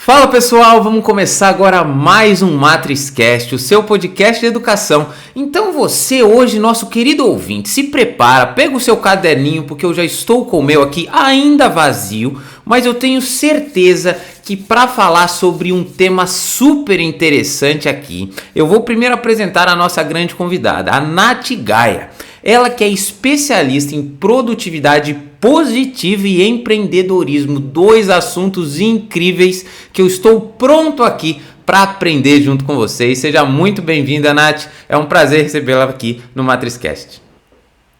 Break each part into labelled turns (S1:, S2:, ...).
S1: Fala pessoal, vamos começar agora mais um MatrizCast, o seu podcast de educação. Então você hoje, nosso querido ouvinte, se prepara, pega o seu caderninho, porque eu já estou com o meu aqui ainda vazio, mas eu tenho certeza que para falar sobre um tema super interessante aqui, eu vou primeiro apresentar a nossa grande convidada, a Nath Gaia. Ela que é especialista em produtividade positiva e empreendedorismo, dois assuntos incríveis que eu estou pronto aqui para aprender junto com vocês. Seja muito bem-vinda, Nath. É um prazer recebê-la aqui no MatrizCast.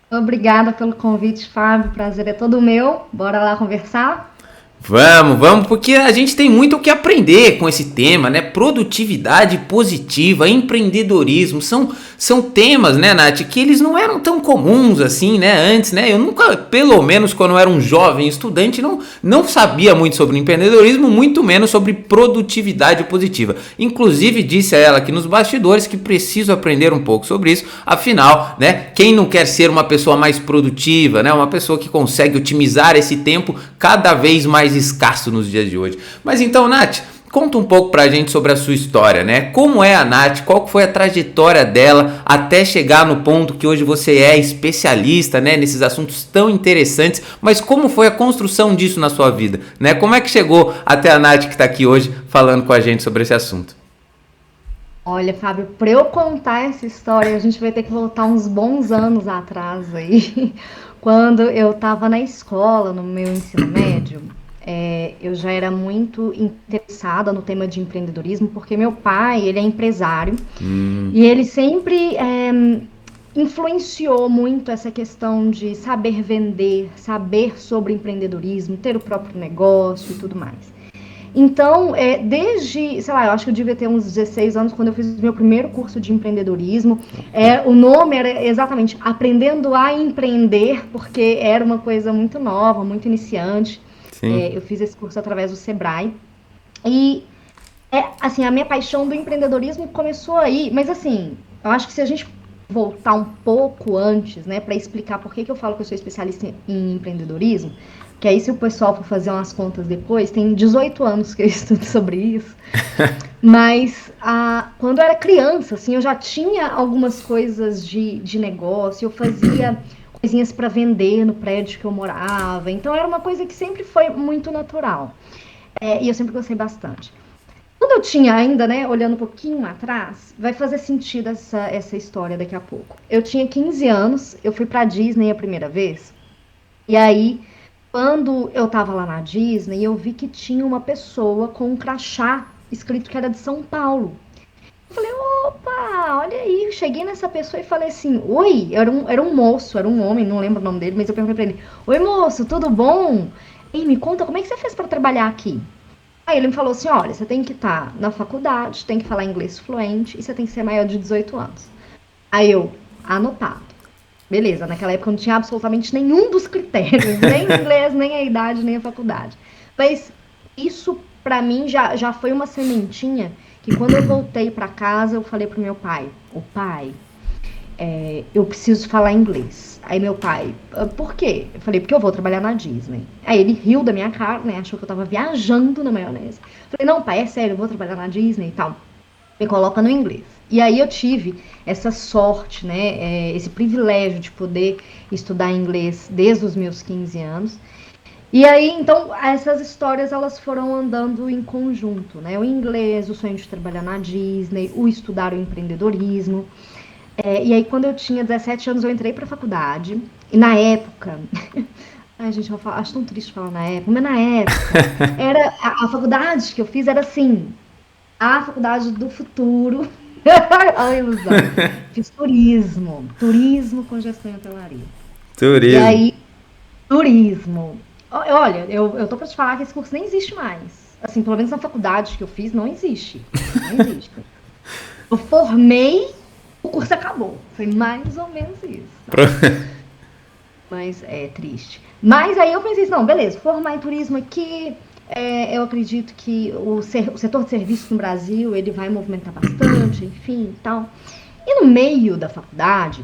S2: Obrigada pelo convite, Fábio. O prazer é todo meu. Bora lá conversar?
S1: Vamos, porque a gente tem muito o que aprender com esse tema, né? Produtividade positiva, empreendedorismo, são temas, né, Nath, que eles não eram tão comuns assim, né, antes, né? Eu nunca, pelo menos quando eu era um jovem estudante, não sabia muito sobre empreendedorismo, muito menos sobre produtividade positiva. Inclusive, disse a ela aqui nos bastidores que preciso aprender um pouco sobre isso, afinal, né, quem não quer ser uma pessoa mais produtiva, né, uma pessoa que consegue otimizar esse tempo cada vez mais escasso nos dias de hoje. Mas então, Nath, conta um pouco pra gente sobre a sua história, né? Como é a Nath, qual foi a trajetória dela até chegar no ponto que hoje você é especialista, né, nesses assuntos tão interessantes, mas como foi a construção disso na sua vida, né? Como é que chegou até a Nath que está aqui hoje falando com a gente sobre esse assunto?
S2: Olha, Fábio, para eu contar essa história, a gente vai ter que voltar uns bons anos atrás aí, quando eu estava na escola, no meu ensino médio. Eu já era muito interessada no tema de empreendedorismo, porque meu pai, ele é empresário, e ele sempre influenciou muito essa questão de saber vender, saber sobre empreendedorismo, ter o próprio negócio e tudo mais. Então, desde, sei lá, eu acho que eu devia ter uns 16 anos quando eu fiz meu primeiro curso de empreendedorismo. O nome era exatamente Aprendendo a Empreender, porque era uma coisa muito nova, muito iniciante.
S1: Sim.
S2: Eu fiz esse curso através do Sebrae. E, assim, a minha paixão do empreendedorismo começou aí. Mas, assim, eu acho que se a gente voltar um pouco antes, né, para explicar por que eu falo que eu sou especialista em empreendedorismo, que aí se o pessoal for fazer umas contas depois, tem 18 anos que eu estudo sobre isso. Mas quando eu era criança, assim, eu já tinha algumas coisas de negócio, eu fazia coisinhas para vender no prédio que eu morava. Então era uma coisa que sempre foi muito natural. E eu sempre gostei bastante. Quando eu tinha ainda, né, olhando um pouquinho atrás, vai fazer sentido essa história daqui a pouco. Eu tinha 15 anos, eu fui pra Disney a primeira vez, e aí, quando eu tava lá na Disney, eu vi que tinha uma pessoa com um crachá escrito que era de São Paulo. Eu falei, opa, olha aí. Cheguei nessa pessoa e falei assim, oi, era um moço, era um homem, não lembro o nome dele, mas eu perguntei pra ele, oi moço, tudo bom? Ei, me conta, como é que você fez pra trabalhar aqui? Aí ele me falou assim, olha, você tem que estar na faculdade, tem que falar inglês fluente e você tem que ser maior de 18 anos. Aí eu, anotado. Beleza, naquela época eu não tinha absolutamente nenhum dos critérios, nem o inglês, nem a idade, nem a faculdade. Mas isso, pra mim, já foi uma sementinha que quando eu voltei pra casa, eu falei pro meu pai, o pai, eu preciso falar inglês. Aí meu pai, por quê? Eu falei, porque eu vou trabalhar na Disney. Aí ele riu da minha cara, né, achou que eu tava viajando na maionese. Falei, não pai, é sério, eu vou trabalhar na Disney e tal. Me coloca no inglês. E aí eu tive essa sorte, né, esse privilégio de poder estudar inglês desde os meus 15 anos. E aí, então, essas histórias elas foram andando em conjunto, né? O inglês, o sonho de trabalhar na Disney, o estudar o empreendedorismo. E aí, quando eu tinha 17 anos, eu entrei para a faculdade. E na época, ai, gente, eu acho tão triste falar na época, mas na época, era a faculdade que eu fiz era assim, a faculdade do futuro. A ilusão. Fiz turismo com gestão e hotelaria. E
S1: Turismo.
S2: aí, turismo. Olha, eu tô pra te falar que esse curso nem existe mais. Assim, pelo menos na faculdade que eu fiz, não existe. Não existe. Eu formei, o curso acabou. Foi mais ou menos isso. Tá? Mas é triste. Mas aí eu pensei assim, não, beleza, formar em turismo aqui, eu acredito que o setor de serviços no Brasil, ele vai movimentar bastante, enfim, tal. E no meio da faculdade,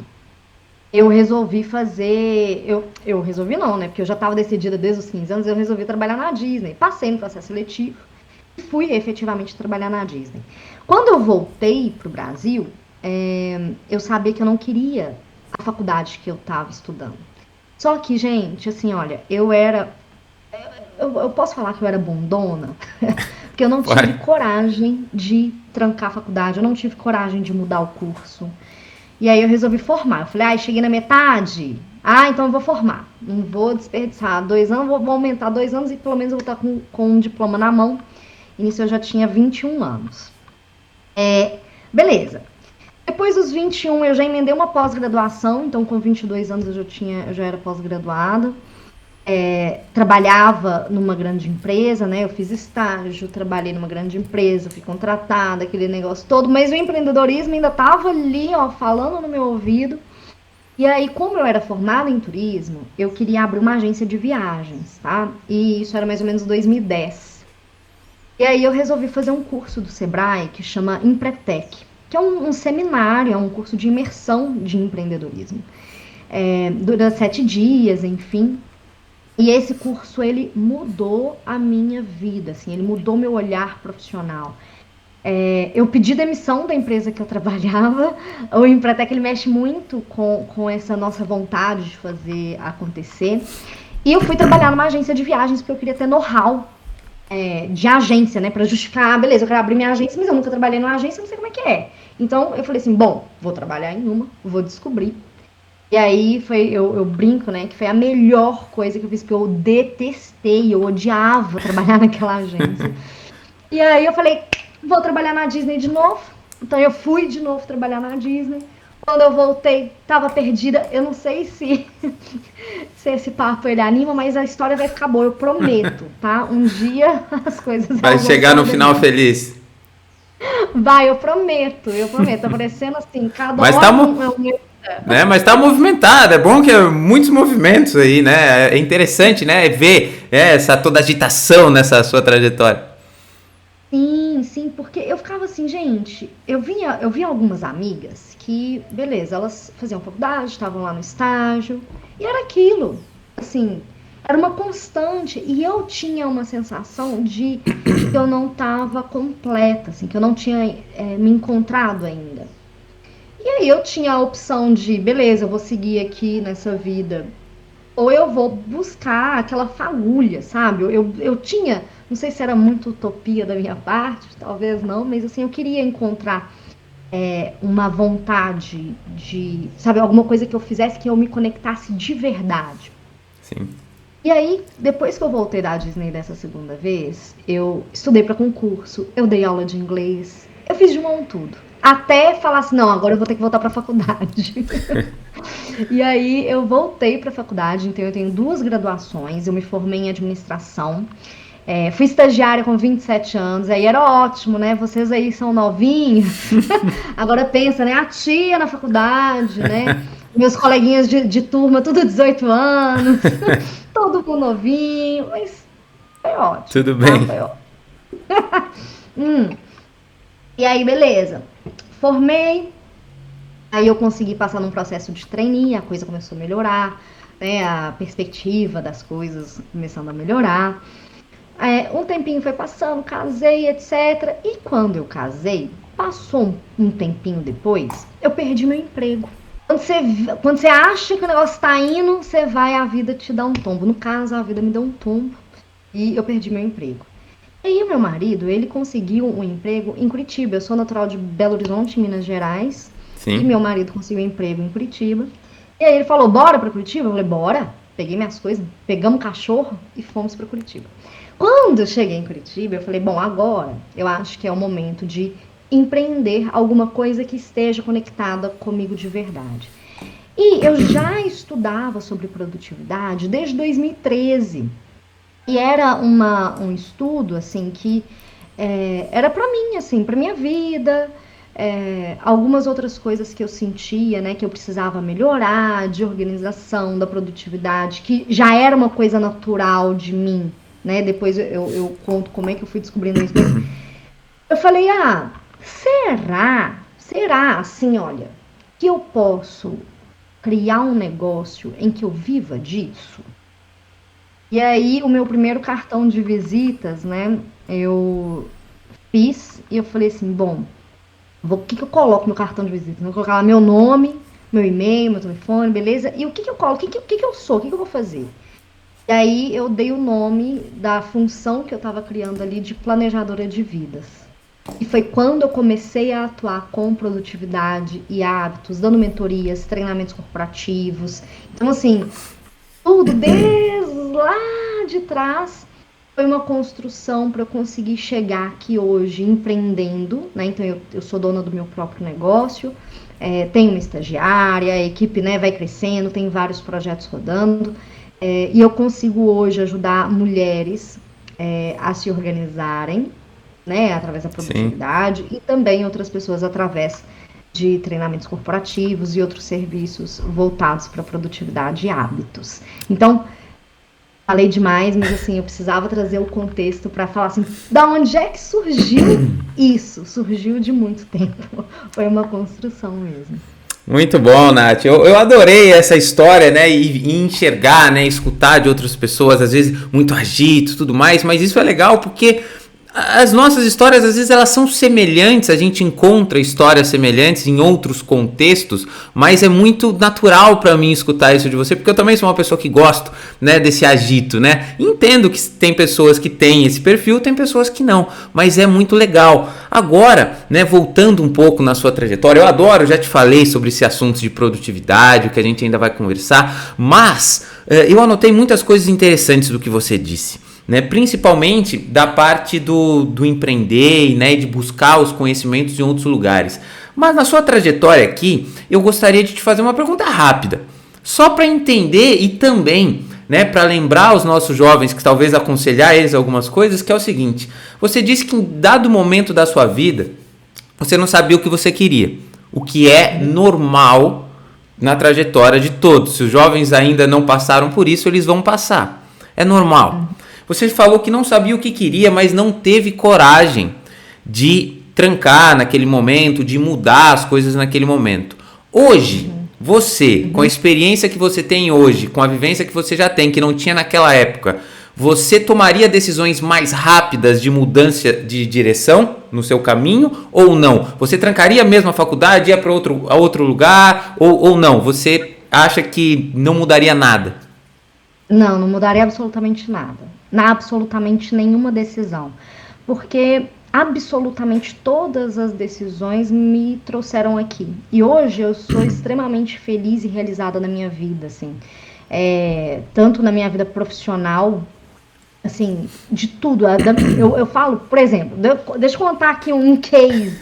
S2: eu resolvi fazer. Eu resolvi não, né? Porque eu já estava decidida desde os 15 anos, eu resolvi trabalhar na Disney. Passei no processo seletivo. fui efetivamente trabalhar na Disney. Quando eu voltei para o Brasil, eu sabia que eu não queria a faculdade que eu estava estudando. Só que, gente, assim, olha, eu posso falar que eu era bundona, porque eu não tive
S1: Vai.
S2: coragem de trancar a faculdade, eu não tive coragem de mudar o curso. E aí eu resolvi formar. Eu falei, cheguei na metade. Então eu vou formar. Não vou desperdiçar 2 anos, vou aumentar 2 anos e pelo menos eu vou estar com um diploma na mão. E nisso eu já tinha 21 anos. Beleza. Depois dos 21 eu já emendei uma pós-graduação, então com 22 anos eu já era pós-graduada. Trabalhava numa grande empresa, né? Eu fiz estágio, trabalhei numa grande empresa, fui contratada, aquele negócio todo, mas o empreendedorismo ainda estava ali, ó, falando no meu ouvido. E aí, como eu era formada em turismo, eu queria abrir uma agência de viagens, tá? E isso era mais ou menos 2010. E aí eu resolvi fazer um curso do Sebrae que chama Empretec, que é um seminário, é um curso de imersão de empreendedorismo. Dura 7 dias, enfim. E esse curso, ele mudou a minha vida, assim, ele mudou meu olhar profissional. Eu pedi demissão da empresa que eu trabalhava. O Empretec, ele mexe muito com essa nossa vontade de fazer acontecer. E eu fui trabalhar numa agência de viagens porque eu queria ter know-how de agência, né? Pra justificar, beleza, eu quero abrir minha agência, mas eu nunca trabalhei numa agência, eu não sei como é que é. Então eu falei assim, bom, vou trabalhar em uma, vou descobrir. E aí eu brinco, né, que foi a melhor coisa que eu fiz, porque eu detestei, eu odiava trabalhar naquela agência. E aí eu falei, vou trabalhar na Disney de novo. Então eu fui de novo trabalhar na Disney. Quando eu voltei, tava perdida. Eu não sei se esse papo ele anima, mas a história vai ficar boa, eu prometo, tá? Um dia as coisas
S1: Vai
S2: vão
S1: chegar
S2: se
S1: no final
S2: organizar.
S1: feliz.
S2: Vai, eu prometo, eu prometo. Tá parecendo assim, cada
S1: Mas
S2: hora
S1: tá,
S2: um.
S1: né? Mas tá movimentado. É bom que é muitos movimentos aí, né? É interessante, né? Ver essa toda agitação nessa sua trajetória.
S2: Sim, sim, porque eu ficava assim, gente, eu via algumas amigas que, beleza, elas faziam faculdade, estavam lá no estágio, e era aquilo, assim, era uma constante, e eu tinha uma sensação de que eu não estava completa, assim, que eu não tinha me encontrado ainda. E aí eu tinha a opção de, beleza, eu vou seguir aqui nessa vida ou eu vou buscar aquela fagulha, sabe? Eu tinha, não sei se era muito utopia da minha parte, talvez não, mas assim, eu queria encontrar uma vontade de, sabe, alguma coisa que eu fizesse que eu me conectasse de verdade.
S1: Sim.
S2: E aí, depois que eu voltei da Disney dessa segunda vez, eu estudei para concurso, eu dei aula de inglês, eu fiz de mão tudo. Até falar assim, não, agora eu vou ter que voltar para a faculdade. E aí eu voltei para a faculdade, então eu tenho 2 graduações, eu me formei em administração, fui estagiária com 27 anos, aí era ótimo, né? Vocês aí são novinhos, agora pensa, né? A tia na faculdade, né? Meus coleguinhas de turma, tudo 18 anos, todo mundo novinho, mas foi ótimo,
S1: Tudo
S2: tá? Foi
S1: bem.
S2: ótimo. E aí, beleza. Formei, aí eu consegui passar num processo de trainee, a coisa começou a melhorar, né? A perspectiva das coisas começando a melhorar. Um tempinho foi passando, casei, etc. E quando eu casei, passou um tempinho depois, eu perdi meu emprego. Quando você acha que o negócio tá indo, você vai, a vida te dá um tombo. No caso, a vida me deu um tombo e eu perdi meu emprego. E aí, o meu marido, ele conseguiu um emprego em Curitiba. Eu sou natural de Belo Horizonte, em Minas Gerais. E meu
S1: Sim.
S2: marido conseguiu um emprego em Curitiba. E aí ele falou, bora pra Curitiba? Eu falei, bora. Peguei minhas coisas, pegamos o cachorro e fomos pra Curitiba. Quando eu cheguei em Curitiba, eu falei, bom, agora eu acho que é o momento de empreender alguma coisa que esteja conectada comigo de verdade. E eu já estudava sobre produtividade desde 2013. E era um estudo, assim, que era para mim, assim, para minha vida, algumas outras coisas que eu sentia, né, que eu precisava melhorar, de organização, da produtividade, que já era uma coisa natural de mim, né, depois eu conto como é que eu fui descobrindo isso, mas eu falei, será, assim, olha, que eu posso criar um negócio em que eu viva disso? E aí, o meu primeiro cartão de visitas, né, eu fiz e eu falei assim, bom, o que eu coloco no cartão de visitas? Eu vou colocar lá meu nome, meu e-mail, meu telefone, beleza? E o que eu coloco? O que eu sou? O que eu vou fazer? E aí eu dei o nome da função que eu estava criando ali de planejadora de vidas. E foi quando eu comecei a atuar com produtividade e hábitos, dando mentorias, treinamentos corporativos. Então, assim, tudo desde lá de trás foi uma construção para eu conseguir chegar aqui hoje empreendendo, né? Então eu sou dona do meu próprio negócio, tenho uma estagiária, a equipe, né, vai crescendo, tem vários projetos rodando, e eu consigo hoje ajudar mulheres a se organizarem, né, através da
S1: Sim.
S2: produtividade e também outras pessoas através de treinamentos corporativos e outros serviços voltados para produtividade e hábitos. Então, falei demais, mas assim, eu precisava trazer o contexto para falar assim, da onde é que surgiu isso? Surgiu de muito tempo. Foi uma construção mesmo.
S1: Muito bom, Nath. Eu adorei essa história, né? E enxergar, né? Escutar de outras pessoas, às vezes muito agito e tudo mais, mas isso é legal porque as nossas histórias, às vezes, elas são semelhantes, a gente encontra histórias semelhantes em outros contextos, mas é muito natural para mim escutar isso de você, porque eu também sou uma pessoa que gosto, né, desse agito, né? Entendo que tem pessoas que têm esse perfil, tem pessoas que não, mas é muito legal. Agora, né, voltando um pouco na sua trajetória, eu adoro, já te falei sobre esse assunto de produtividade, o que a gente ainda vai conversar, mas eu anotei muitas coisas interessantes do que você disse. Né, principalmente da parte do empreender, né, e de buscar os conhecimentos em outros lugares. Mas na sua trajetória aqui, eu gostaria de te fazer uma pergunta rápida, só para entender e também, né, para lembrar os nossos jovens, que talvez aconselhar eles algumas coisas, que é o seguinte: você disse que em dado momento da sua vida, você não sabia o que você queria, o que é normal na trajetória de todos. Se os jovens ainda não passaram por isso, eles vão passar. É normal. Você falou que não sabia o que queria, mas não teve coragem de trancar naquele momento, de mudar as coisas naquele momento. Hoje, você, com a experiência que você tem hoje, com a vivência que você já tem, que não tinha naquela época, você tomaria decisões mais rápidas de mudança de direção no seu caminho ou não? Você trancaria mesmo a faculdade, ia para outro lugar ou não? Você acha que não mudaria nada?
S2: Não, não mudaria absolutamente nada. Absolutamente nenhuma decisão. Porque absolutamente todas as decisões me trouxeram aqui. E hoje eu sou extremamente feliz e realizada na minha vida, assim. Tanto na minha vida profissional, assim, de tudo. Eu falo, por exemplo, deixa eu contar aqui um case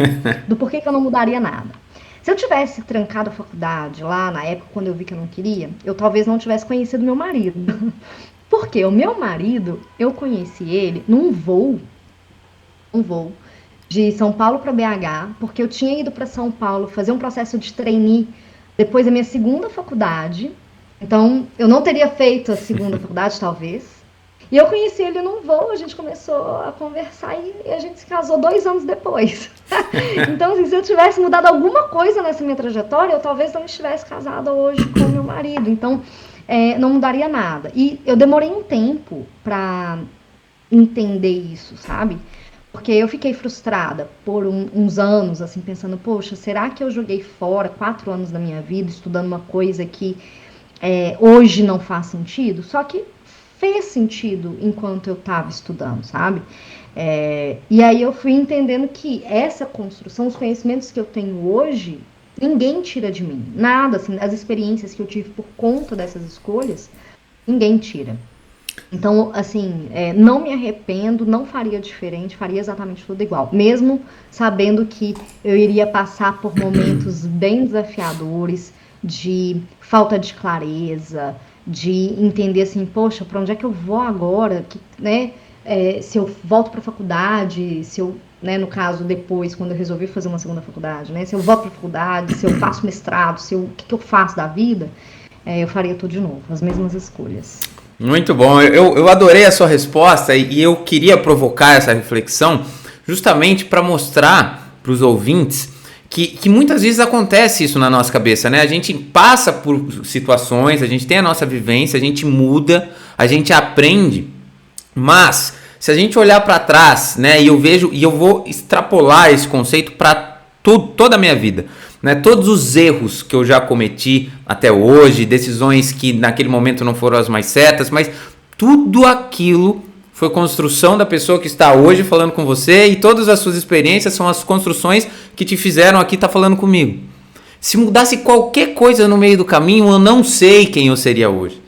S2: do porquê que eu não mudaria nada. Se eu tivesse trancado a faculdade lá na época, quando eu vi que eu não queria, eu talvez não tivesse conhecido meu marido. Porque o meu marido, eu conheci ele um voo de São Paulo para BH, porque eu tinha ido para São Paulo fazer um processo de trainee depois da minha segunda faculdade. Então, eu não teria feito a segunda faculdade, talvez. E eu conheci ele num voo, a gente começou a conversar e a gente se casou 2 anos depois. Então, assim, se eu tivesse mudado alguma coisa nessa minha trajetória, eu talvez não estivesse casada hoje com meu marido. Então, não mudaria nada. E eu demorei um tempo para entender isso, sabe? Porque eu fiquei frustrada por uns anos, assim, pensando, poxa, será que eu joguei fora 4 anos da minha vida estudando uma coisa que hoje não faz sentido? Só que fez sentido enquanto eu estava estudando, sabe? E aí eu fui entendendo que essa construção, os conhecimentos que eu tenho hoje, ninguém tira de mim. Nada, assim, as experiências que eu tive por conta dessas escolhas, ninguém tira. Então, assim, não me arrependo, não faria diferente, faria exatamente tudo igual. Mesmo sabendo que eu iria passar por momentos bem desafiadores, de falta de clareza, de entender assim, poxa, para onde é que eu vou agora? Né? Se eu volto para a faculdade, se eu, né, no caso, depois, quando eu resolvi fazer uma segunda faculdade, né, se eu volto para a faculdade, se eu faço mestrado, o que eu faço da vida, eu faria tudo de novo, as mesmas escolhas.
S1: Muito bom, eu adorei a sua resposta e eu queria provocar essa reflexão justamente para mostrar para os ouvintes que muitas vezes acontece isso na nossa cabeça, né? A gente passa por situações, a gente tem a nossa vivência, a gente muda, a gente aprende, mas se a gente olhar para trás, né, e eu vejo, e eu vou extrapolar esse conceito para toda a minha vida, né, todos os erros que eu já cometi até hoje, decisões que naquele momento não foram as mais certas, mas tudo aquilo foi construção da pessoa que está hoje falando com você, e todas as suas experiências são as construções que te fizeram aqui estar falando comigo. Se mudasse qualquer coisa no meio do caminho, eu não sei quem eu seria hoje.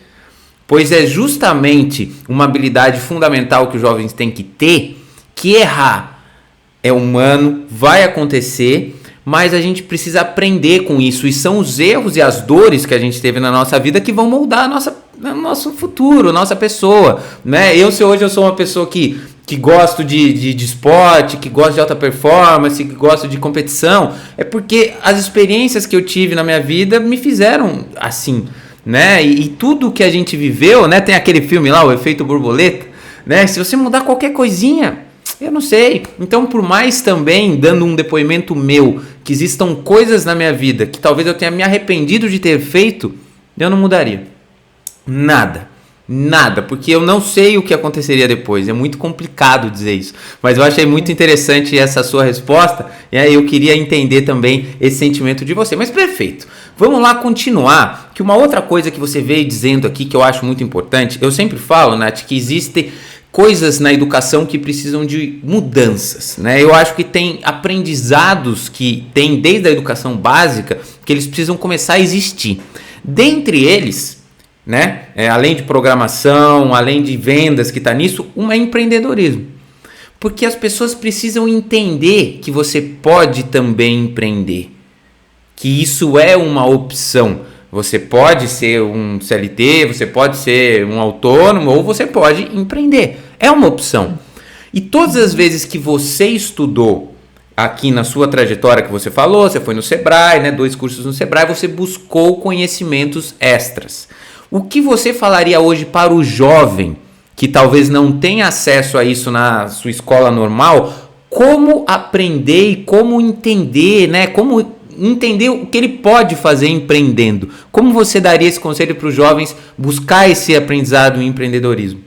S1: Pois é justamente uma habilidade fundamental que os jovens têm que ter, que errar é humano, vai acontecer, mas a gente precisa aprender com isso. E são os erros e as dores que a gente teve na nossa vida que vão moldar o nosso futuro, a nossa pessoa, né? Se hoje eu sou uma pessoa que gosto de esporte, que gosta de alta performance, que gosta de competição, é porque as experiências que eu tive na minha vida me fizeram assim, né? E tudo que a gente viveu, né? Tem aquele filme lá, O Efeito Borboleta, né? Se você mudar qualquer coisinha, eu não sei. Então, por mais também, dando um depoimento meu, que existam coisas na minha vida que talvez eu tenha me arrependido de ter feito, eu não mudaria. Nada, porque eu não sei o que aconteceria depois. É muito complicado dizer isso. Mas eu achei muito interessante essa sua resposta. E aí eu queria entender também esse sentimento de você. Mas perfeito. Vamos lá continuar. Que uma outra coisa que você veio dizendo aqui que eu acho muito importante. Eu sempre falo, Nath, que existem coisas na educação que precisam de mudanças, né? Eu acho que tem aprendizados que tem desde a educação básica que eles precisam começar a existir. Dentre eles, né? Além de programação, além de vendas que está nisso, é empreendedorismo. Porque as pessoas precisam entender que você pode também empreender. Que isso é uma opção. Você pode ser um CLT, você pode ser um autônomo ou você pode empreender. É uma opção. E todas as vezes que você estudou aqui na sua trajetória que você falou, você foi no Sebrae, né, 2 cursos no Sebrae, você buscou conhecimentos extras. O que você falaria hoje para o jovem que talvez não tenha acesso a isso na sua escola normal? Como aprender e como entender, né? Como entender o que ele pode fazer empreendendo? Como você daria esse conselho para os jovens buscar esse aprendizado em empreendedorismo?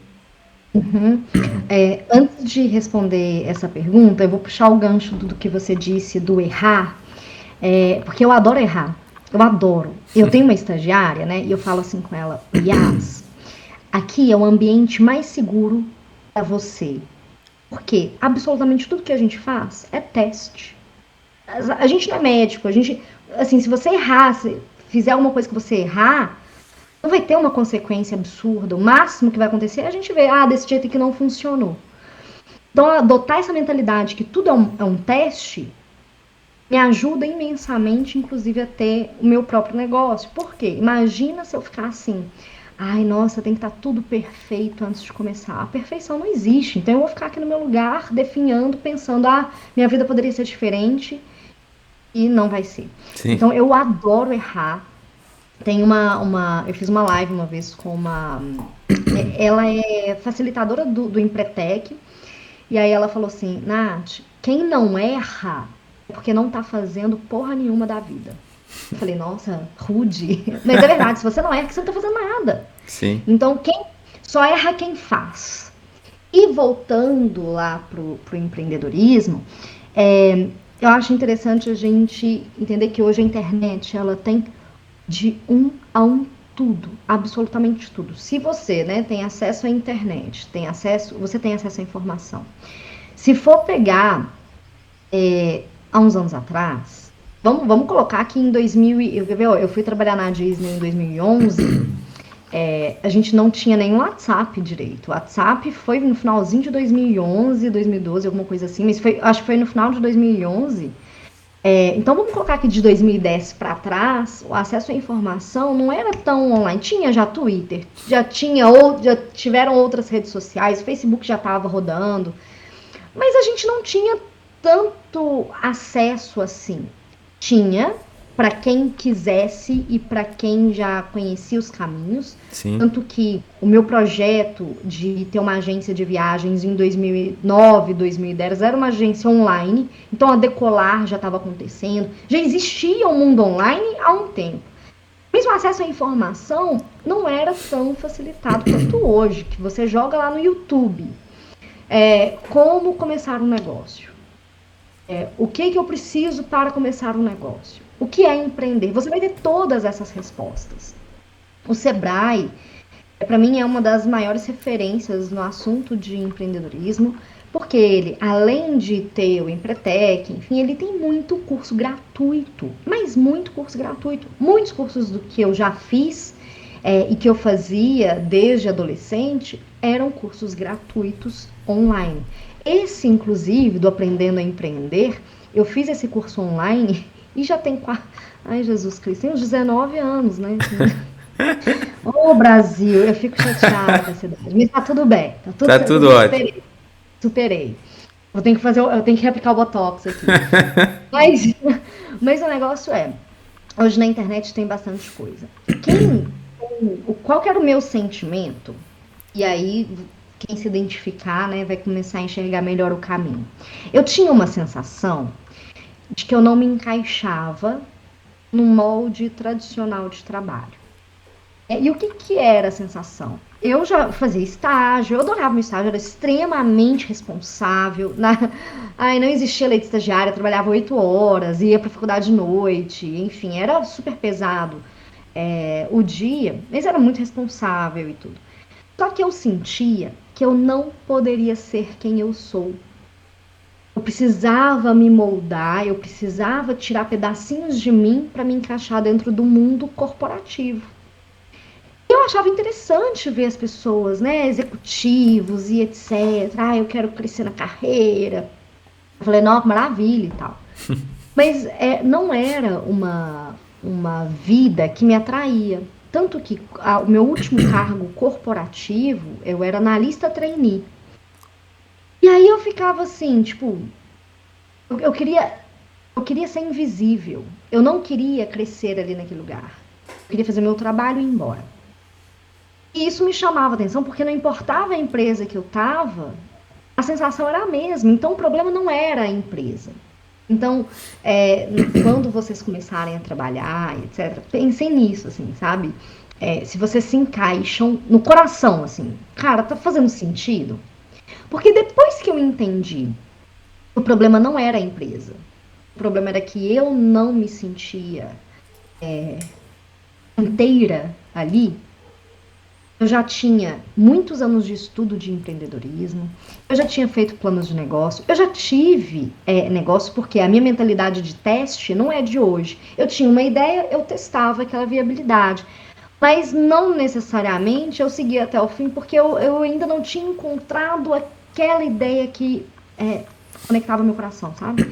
S2: Antes de responder essa pergunta, eu vou puxar o gancho do que você disse do errar, porque eu adoro errar. Eu adoro. Eu tenho uma estagiária, né? E eu falo assim com ela: Yas, aqui é o ambiente mais seguro para você. Porque absolutamente tudo que a gente faz é teste. A gente não é médico. A gente, assim, se você errar, se fizer alguma coisa que você errar, não vai ter uma consequência absurda. O máximo que vai acontecer é a gente ver, desse jeito que não funcionou. Então, adotar essa mentalidade que tudo é um teste me ajuda imensamente, inclusive, a ter o meu próprio negócio. Por quê? Imagina se eu ficar assim: ai, nossa, tem que estar tudo perfeito antes de começar. A perfeição não existe. Então eu vou ficar aqui no meu lugar, definhando, pensando, minha vida poderia ser diferente, e não vai ser. Sim. Então eu adoro errar. Tem eu fiz uma live uma vez com ela é facilitadora do Empretec, e aí ela falou assim: Nath, quem não erra é porque não tá fazendo porra nenhuma da vida. Eu falei: nossa, rude. Mas é verdade, se você não erra, você não tá fazendo nada.
S1: Sim.
S2: Então, só erra quem faz. E voltando lá pro empreendedorismo, eu acho interessante a gente entender que hoje a internet, ela tem de 1 a 1 tudo, absolutamente tudo. Se você, né, tem acesso à internet, você tem acesso à informação. Se for pegar há uns anos atrás, vamos colocar aqui em 2000, eu fui trabalhar na Disney em 2011, a gente não tinha nem WhatsApp direito. O WhatsApp foi no finalzinho de 2011, 2012, alguma coisa assim, mas acho que foi no final de 2011. Então vamos colocar aqui de 2010 para trás, o acesso à informação não era tão online. Tinha já Twitter, já tiveram outras redes sociais, o Facebook já estava rodando, mas a gente não tinha tanto acesso assim. Tinha para quem quisesse e para quem já conhecia os caminhos. Sim. Tanto que o meu projeto de ter uma agência de viagens em 2009, 2010, era uma agência online. Então a Decolar já estava acontecendo. Já existia o mundo online há um tempo. Mas o acesso à informação não era tão facilitado quanto hoje, que você joga lá no YouTube. Como começar um negócio? O que eu preciso para começar um negócio? O que é empreender? Você vai ter todas essas respostas. O Sebrae, para mim, é uma das maiores referências no assunto de empreendedorismo, porque ele, além de ter o Empretec, enfim, ele tem muito curso gratuito, mas muito curso gratuito. Muitos cursos do que eu já fiz e que eu fazia desde adolescente eram cursos gratuitos online. Esse, inclusive, do Aprendendo a Empreender, eu fiz esse curso online e já tem ai, Jesus Cristo, tem uns 19 anos, né? Ô, Brasil, eu fico chateada com essa idade. Mas tá tudo bem.
S1: Tá tudo ótimo.
S2: Superei. Eu tenho que reaplicar o Botox aqui. Mas, mas o negócio hoje na internet tem bastante coisa. Qual que era o meu sentimento? E aí, quem se identificar, né, vai começar a enxergar melhor o caminho. Eu tinha uma sensação de que eu não me encaixava num molde tradicional de trabalho. E o que era a sensação? Eu já fazia estágio, eu adorava meu estágio, era extremamente responsável. Ai, não existia lei de estagiária, eu trabalhava 8 horas, ia para a faculdade de noite, enfim, era super pesado o dia, mas era muito responsável e tudo. Só que eu sentia que eu não poderia ser quem eu sou. Eu precisava me moldar, eu precisava tirar pedacinhos de mim para me encaixar dentro do mundo corporativo. Eu achava interessante ver as pessoas, né, executivos e etc. Eu quero crescer na carreira. Eu falei, não, que maravilha e tal. Mas não era uma vida que me atraía. Tanto que o meu último cargo corporativo, eu era analista trainee. E aí eu ficava assim, tipo, eu queria ser invisível. Eu não queria crescer ali naquele lugar. Eu queria fazer meu trabalho e ir embora. E isso me chamava atenção, porque não importava a empresa que eu estava, a sensação era a mesma. Então, o problema não era a empresa. Então, quando vocês começarem a trabalhar, etc., pensem nisso, assim, sabe? Se vocês se encaixam no coração, assim, cara, tá fazendo sentido? Porque depois que eu entendi, o problema não era a empresa. O problema era que eu não me sentia inteira ali. Eu já tinha muitos anos de estudo de empreendedorismo, eu já tinha feito planos de negócio, eu já tive negócio, porque a minha mentalidade de teste não é de hoje. Eu tinha uma ideia, eu testava aquela viabilidade, mas não necessariamente eu seguia até o fim, porque eu ainda não tinha encontrado aquela ideia que conectava meu coração, sabe?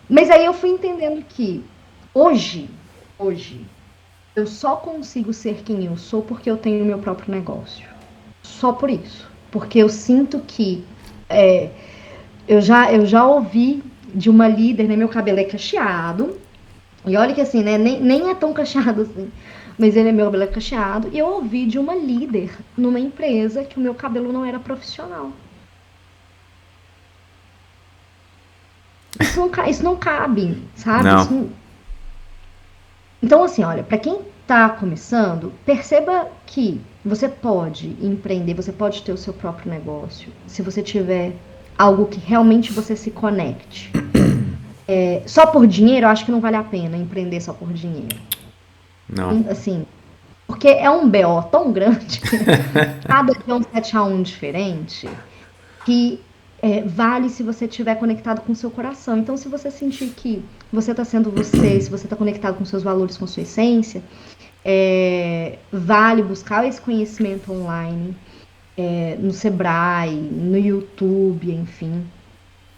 S2: Mas aí eu fui entendendo que hoje, eu só consigo ser quem eu sou porque eu tenho o meu próprio negócio. Só por isso. Porque eu sinto que eu já ouvi de uma líder, né? Meu cabelo é cacheado. E olha que assim, né? Nem é tão cacheado assim. Mas meu cabelo é cacheado. E eu ouvi de uma líder numa empresa que o meu cabelo não era profissional. Isso não cabe, sabe?
S1: Não.
S2: Então, assim, olha, para quem está começando, perceba que você pode empreender, você pode ter o seu próprio negócio, se você tiver algo que realmente você se conecte. Só por dinheiro, eu acho que não vale a pena empreender só por dinheiro.
S1: Não.
S2: Assim, porque é um BO tão grande, cada dia é um 7-1 diferente, que vale se você estiver conectado com o seu coração. Então, se você sentir que você está sendo você, se você está conectado com seus valores, com sua essência, vale buscar esse conhecimento online, no Sebrae, no YouTube, enfim.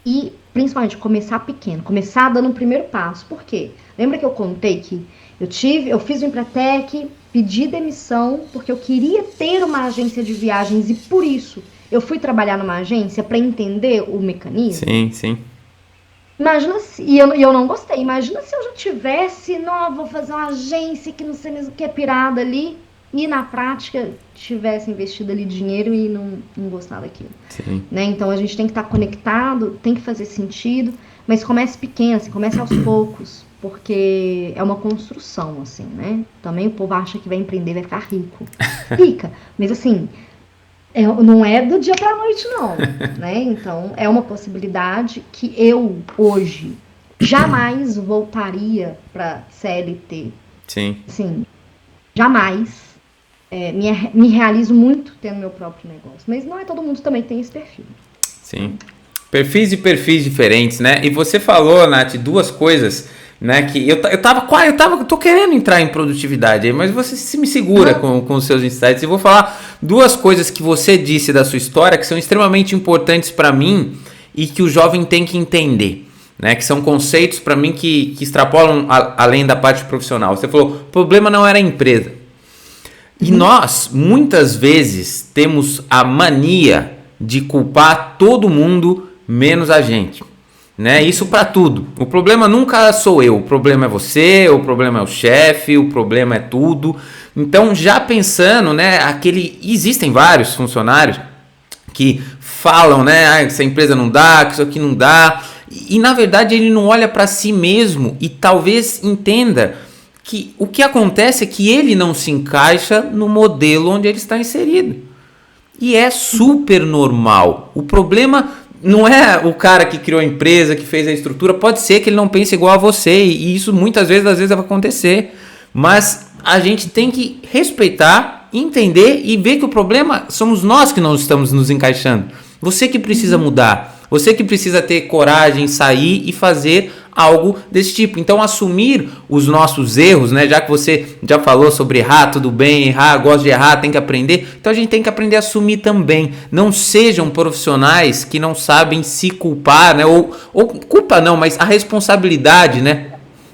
S2: E, principalmente, começar pequeno, começar dando o primeiro passo. Por quê? Lembra que eu contei que eu fiz o Empretec, pedi demissão, porque eu queria ter uma agência de viagens e, por isso, eu fui trabalhar numa agência para entender o mecanismo.
S1: Sim.
S2: Imagina se... E eu não gostei. Imagina se eu já tivesse... Não, vou fazer uma agência que não sei mesmo o que é pirada ali. e na prática tivesse investido ali dinheiro e não gostar daquilo.
S1: Sim.
S2: Né? Então a gente tem que estar conectado, tem que fazer sentido, mas comece pequeno, assim, comece aos poucos, porque é uma construção, assim, né? Também o povo acha que vai empreender, vai ficar rico. Fica, mas assim, não é do dia para a noite, não, né? Então é uma possibilidade que eu hoje jamais voltaria para CLT.
S1: Sim.
S2: Sim, jamais. Me realizo muito tendo meu próprio negócio, mas não é todo mundo também que tem esse perfil.
S1: Sim. Perfis e perfis diferentes, né? E você falou, Nath, duas coisas, né? Que tô querendo entrar em produtividade aí, mas você se me segura com os seus insights. E vou falar duas coisas que você disse da sua história que são extremamente importantes para mim e que o jovem tem que entender, né? Que são conceitos para mim que extrapolam além da parte profissional. Você falou, o problema não era a empresa. E nós, muitas vezes, temos a mania de culpar todo mundo menos a gente, né? Isso para tudo. O problema nunca sou eu, o problema é você, o problema é o chefe, o problema é tudo. Então, já pensando, né, existem vários funcionários que falam, né, que essa empresa não dá, que isso aqui não dá, e na verdade ele não olha para si mesmo e talvez entenda que o que acontece é que ele não se encaixa no modelo onde ele está inserido. E é super normal. O problema não é o cara que criou a empresa, que fez a estrutura. Pode ser que ele não pense igual a você. E isso muitas vezes, às vezes, vai acontecer. Mas a gente tem que respeitar, entender e ver que o problema somos nós que não estamos nos encaixando. Você que precisa mudar. Você que precisa ter coragem, sair e fazer algo desse tipo. Então, assumir os nossos erros, né? Já que você já falou sobre errar, tudo bem, errar, gosto de errar, tem que aprender. Então, a gente tem que aprender a assumir também. Não sejam profissionais que não sabem se culpar, né? Ou culpa não, mas a responsabilidade, né?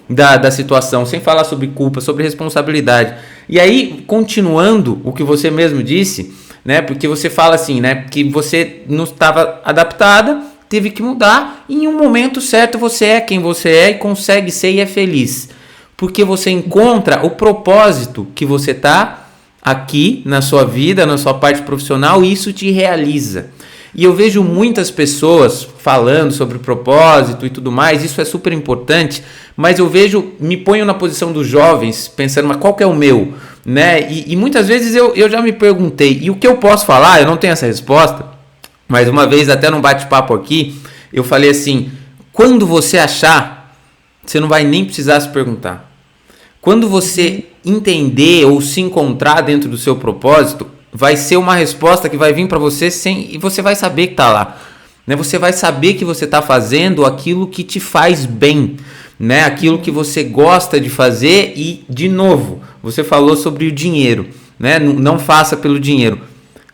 S1: Da situação. Sem falar sobre culpa, sobre responsabilidade. E aí, continuando o que você mesmo disse, né? Porque você fala assim, né? Que você não estava adaptada, teve que mudar e em um momento certo você é quem você é e consegue ser e é feliz. Porque você encontra o propósito que você tá aqui na sua vida, na sua parte profissional e isso te realiza. E eu vejo muitas pessoas falando sobre propósito e tudo mais, isso é super importante, mas eu me ponho na posição dos jovens pensando, mas qual que é o meu? Né? E muitas vezes eu já me perguntei, e o que eu posso falar, eu não tenho essa resposta, mas uma vez até num bate-papo aqui, eu falei assim, quando você achar, você não vai nem precisar se perguntar. Quando você entender ou se encontrar dentro do seu propósito, vai ser uma resposta que vai vir para você e você vai saber que tá lá. Né? Você vai saber que você está fazendo aquilo que te faz bem, né? Aquilo que você gosta de fazer e, de novo, você falou sobre o dinheiro, né? Não faça pelo dinheiro.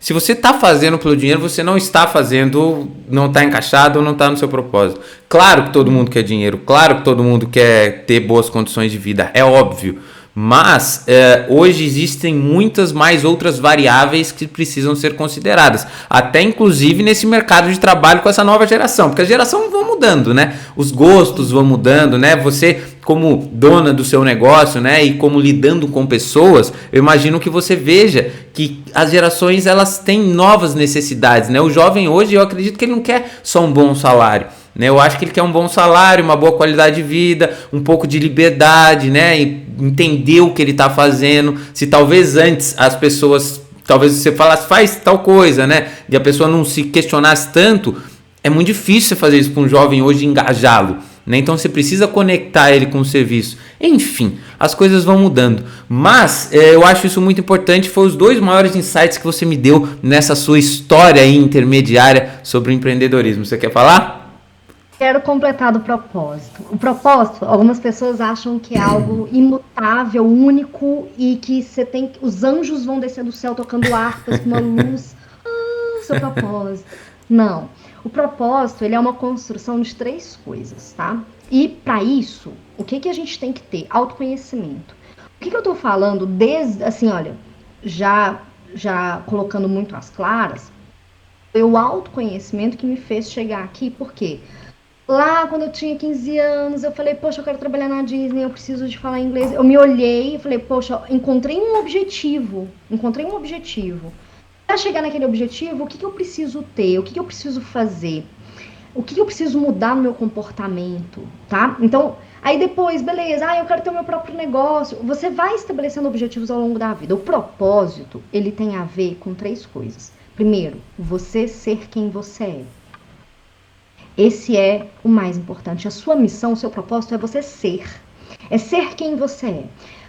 S1: Se você está fazendo pelo dinheiro, você não está fazendo, não está encaixado ou não está no seu propósito. Claro que todo mundo quer dinheiro, claro que todo mundo quer ter boas condições de vida, é óbvio. Mas hoje existem muitas mais outras variáveis que precisam ser consideradas. Até inclusive nesse mercado de trabalho com essa nova geração. Porque a geração vão mudando, né? Os gostos vão mudando, né? Você como dona do seu negócio, né? E como lidando com pessoas, eu imagino que você veja que as gerações elas têm novas necessidades, né? O jovem hoje, eu acredito que ele não quer só um bom salário. Né? Eu acho que ele quer um bom salário, uma boa qualidade de vida, um pouco de liberdade, né? E entender o que ele está fazendo. Se talvez antes as pessoas, talvez você falasse, faz tal coisa, né? E a pessoa não se questionasse tanto, é muito difícil você fazer isso para um jovem hoje, engajá-lo. Né? Então você precisa conectar ele com o serviço. Enfim, as coisas vão mudando. Mas eu acho isso muito importante. Foi os dois maiores insights que você me deu nessa sua história aí intermediária sobre o empreendedorismo. Você quer falar?
S2: Quero completar do propósito. O propósito, algumas pessoas acham que é algo imutável, único e que você tem, os anjos vão descer do céu tocando harpas com uma luz. Seu propósito. Não. O propósito, ele é uma construção de 3 coisas, tá? E para isso, o que a gente tem que ter? Autoconhecimento. O que eu tô falando desde, assim, olha, já colocando muito às claras, foi o autoconhecimento que me fez chegar aqui, por quê? Lá, quando eu tinha 15 anos, eu falei, poxa, eu quero trabalhar na Disney, eu preciso de falar inglês. Eu me olhei e falei, poxa, encontrei um objetivo. Encontrei um objetivo. Para chegar naquele objetivo, o que, que eu preciso ter? O que, que eu preciso fazer? O que, que eu preciso mudar no meu comportamento, tá? Então, aí depois, beleza, eu quero ter o meu próprio negócio. Você vai estabelecendo objetivos ao longo da vida. O propósito, ele tem a ver com três coisas. Primeiro, você ser quem você é. Esse é o mais importante. A sua missão, o seu propósito é você ser. É ser quem você é.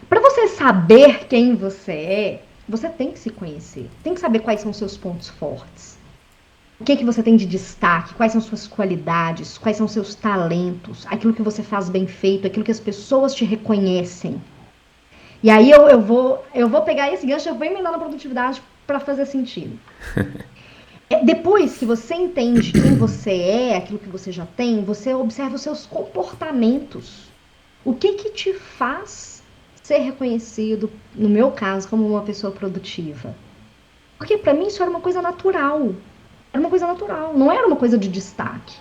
S2: Para você saber quem você tem que se conhecer. Tem que saber quais são os seus pontos fortes. O que você tem de destaque, quais são suas qualidades, quais são seus talentos, aquilo que você faz bem feito, aquilo que as pessoas te reconhecem. E aí eu vou pegar esse gancho e eu vou emendar na produtividade para fazer sentido. Depois que você entende quem você é, aquilo que você já tem, você observa os seus comportamentos. O que te faz ser reconhecido, no meu caso, como uma pessoa produtiva? Porque para mim isso era uma coisa natural. Era uma coisa natural, não era uma coisa de destaque.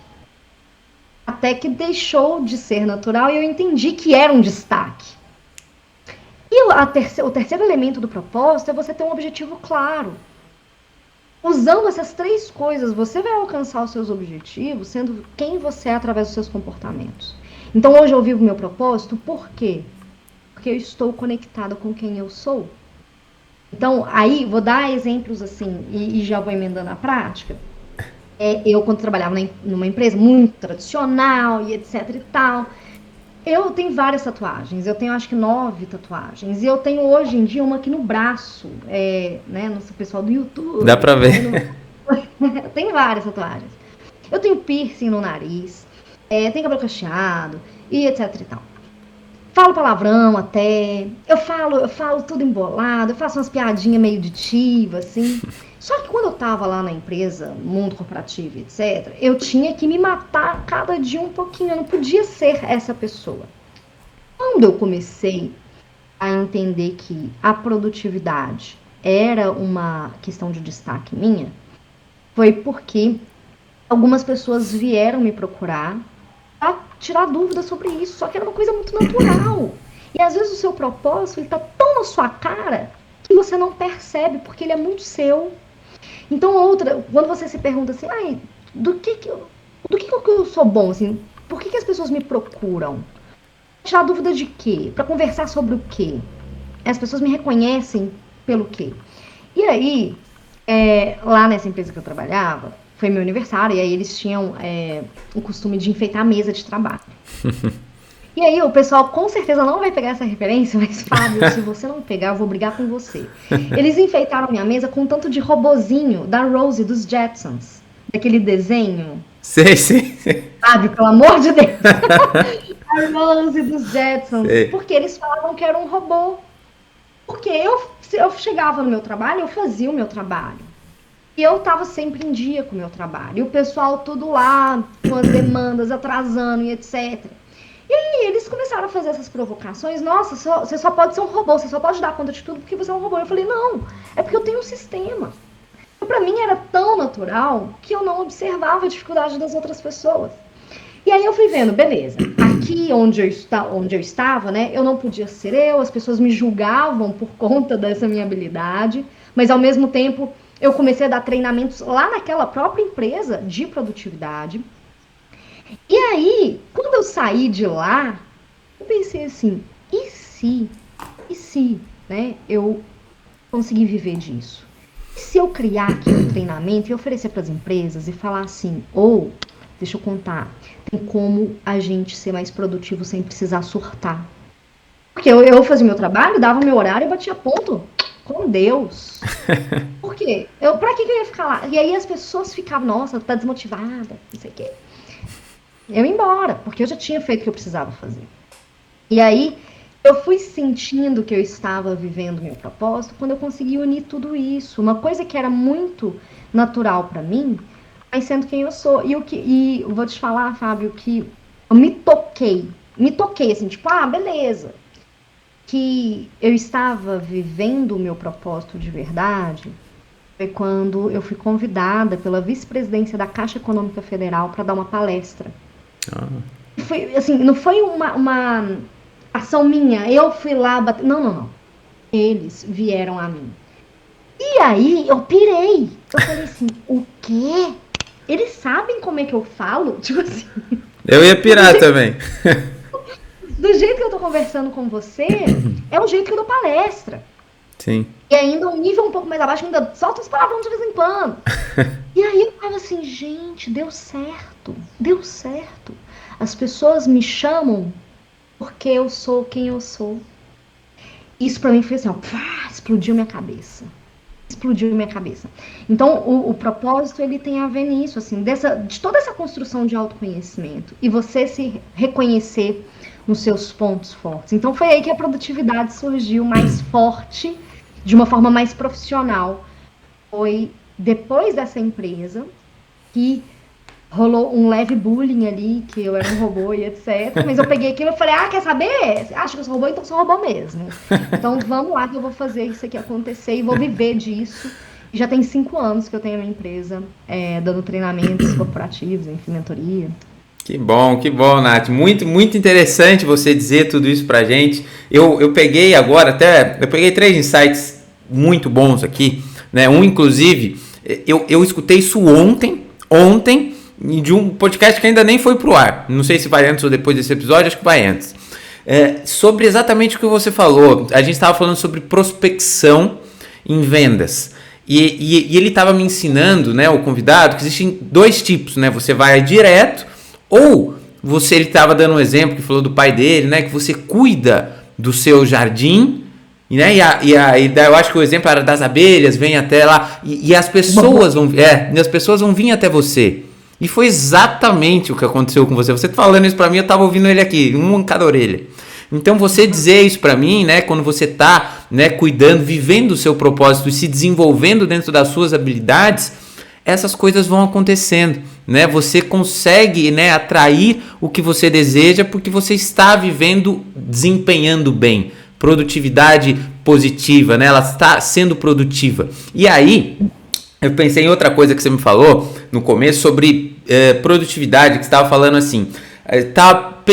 S2: Até que deixou de ser natural e eu entendi que era um destaque. E o terceiro elemento do propósito é você ter um objetivo claro. Usando essas três coisas, você vai alcançar os seus objetivos sendo quem você é através dos seus comportamentos. Então hoje eu vivo meu propósito, por quê? Porque eu estou conectada com quem eu sou. Então, aí, vou dar exemplos assim, e já vou emendando a prática. Eu, quando trabalhava numa empresa muito tradicional e etc e tal, eu tenho várias tatuagens. Eu tenho, acho que 9 tatuagens. E eu tenho, hoje em dia, uma aqui no braço. Né, no pessoal do YouTube.
S1: Dá pra ver.
S2: Eu tenho várias tatuagens. Eu tenho piercing no nariz. Tenho cabelo cacheado. E etc e tal. Falo palavrão até. Eu falo tudo embolado. Eu faço umas piadinhas meio de diva, assim. Só que quando eu tava lá na empresa, mundo corporativo, etc., eu tinha que me matar cada dia um pouquinho. Eu não podia ser essa pessoa. Quando eu comecei a entender que a produtividade era uma questão de destaque minha, foi porque algumas pessoas vieram me procurar para tirar dúvidas sobre isso. Só que era uma coisa muito natural. E às vezes o seu propósito ele tá tão na sua cara que você não percebe, porque ele é muito seu. Então, quando você se pergunta assim, do que eu sou bom, assim, por que as pessoas me procuram? Tirar dúvida de quê? Para conversar sobre o quê? As pessoas me reconhecem pelo quê? E aí, lá nessa empresa que eu trabalhava, foi meu aniversário, e aí eles tinham o costume de enfeitar a mesa de trabalho. E aí o pessoal com certeza não vai pegar essa referência, mas Fábio, se você não pegar, eu vou brigar com você. Eles enfeitaram minha mesa com um tanto de robozinho da Rose dos Jetsons, daquele desenho.
S1: Sei, sei, sei.
S2: Fábio, pelo amor de Deus. A Rose dos Jetsons.
S1: Sei.
S2: Porque eles falavam que era um robô. Porque eu chegava no meu trabalho, eu fazia o meu trabalho. E eu tava sempre em dia com o meu trabalho. E o pessoal tudo lá, com as demandas, atrasando e etc. E aí eles começaram a fazer essas provocações. Nossa, você só pode ser um robô, você só pode dar conta de tudo porque você é um robô. Eu falei, não, é porque eu tenho um sistema. Então, pra mim era tão natural que eu não observava a dificuldade das outras pessoas. E aí eu fui vendo, beleza, aqui onde eu estava, né, eu não podia ser eu, as pessoas me julgavam por conta dessa minha habilidade, mas ao mesmo tempo eu comecei a dar treinamentos lá naquela própria empresa de produtividade. E aí, quando eu saí de lá, eu pensei assim, e se, né, eu conseguir viver disso? E se eu criar aqui um treinamento e oferecer para as empresas e falar assim, deixa eu contar, tem como a gente ser mais produtivo sem precisar surtar. Porque eu fazia meu trabalho, dava meu horário e batia ponto com Deus. Por quê? Pra que eu ia ficar lá? E aí as pessoas ficavam, nossa, tá desmotivada, não sei o quê. Eu ia embora, porque eu já tinha feito o que eu precisava fazer. E aí eu fui sentindo que eu estava vivendo meu propósito quando eu consegui unir tudo isso. Uma coisa que era muito natural para mim, mas sendo quem eu sou. E eu vou te falar, Fábio, que eu me toquei assim, tipo, beleza. Que eu estava vivendo o meu propósito de verdade foi quando eu fui convidada pela vice-presidência da Caixa Econômica Federal para dar uma palestra. Foi, assim, não foi uma ação minha, eu fui lá bater. Não. Eles vieram a mim. E aí eu pirei. Eu falei assim, o quê? Eles sabem como é que eu falo? Tipo assim.
S1: Eu ia pirar também.
S2: Do jeito que eu tô conversando com você, é o jeito que eu dou palestra.
S1: Sim.
S2: E ainda um nível um pouco mais abaixo, ainda solta os palavrões de vez em quando. E aí eu tava assim, gente, deu certo. Deu certo. As pessoas me chamam porque eu sou quem eu sou. Isso pra mim foi assim, ó, pá, explodiu minha cabeça. Explodiu minha cabeça. Então, o propósito, ele tem a ver nisso, assim, de toda essa construção de autoconhecimento. E você se reconhecer nos seus pontos fortes. Então, foi aí que a produtividade surgiu mais forte, de uma forma mais profissional. Foi depois dessa empresa que rolou um leve bullying ali, que eu era um robô e etc. Mas eu peguei aquilo e falei, quer saber? Você acha que eu sou robô? Então eu sou robô mesmo. Então vamos lá que eu vou fazer isso aqui acontecer e vou viver disso. E já tem 5 anos que eu tenho a minha empresa, dando treinamentos corporativos, enfim, mentoria.
S1: Que bom, Nath. Muito, muito interessante você dizer tudo isso pra gente. Eu peguei agora eu peguei 3 insights muito bons aqui, né? Um, inclusive, eu escutei isso ontem, de um podcast que ainda nem foi pro ar. Não sei se vai antes ou depois desse episódio, acho que vai antes. Sobre exatamente o que você falou. A gente estava falando sobre prospecção em vendas. E ele estava me ensinando, né, o convidado, que existem 2 tipos, né? Você vai direto, ou ele estava dando um exemplo que falou do pai dele, né? Que você cuida do seu jardim, né? Eu acho que o exemplo era das abelhas, vem até lá, e as pessoas vão vir até você. E foi exatamente o que aconteceu com você. Você falando isso pra mim, eu tava ouvindo ele aqui, um em cada orelha. Então você dizer isso pra mim, né, quando você tá, né, cuidando, vivendo o seu propósito e se desenvolvendo dentro das suas habilidades, essas coisas vão acontecendo, né? Você consegue, né, atrair o que você deseja porque você está vivendo, desempenhando bem. Produtividade positiva, né? Ela está sendo produtiva. E aí, eu pensei em outra coisa que você me falou no começo sobre produtividade, que você estava falando assim,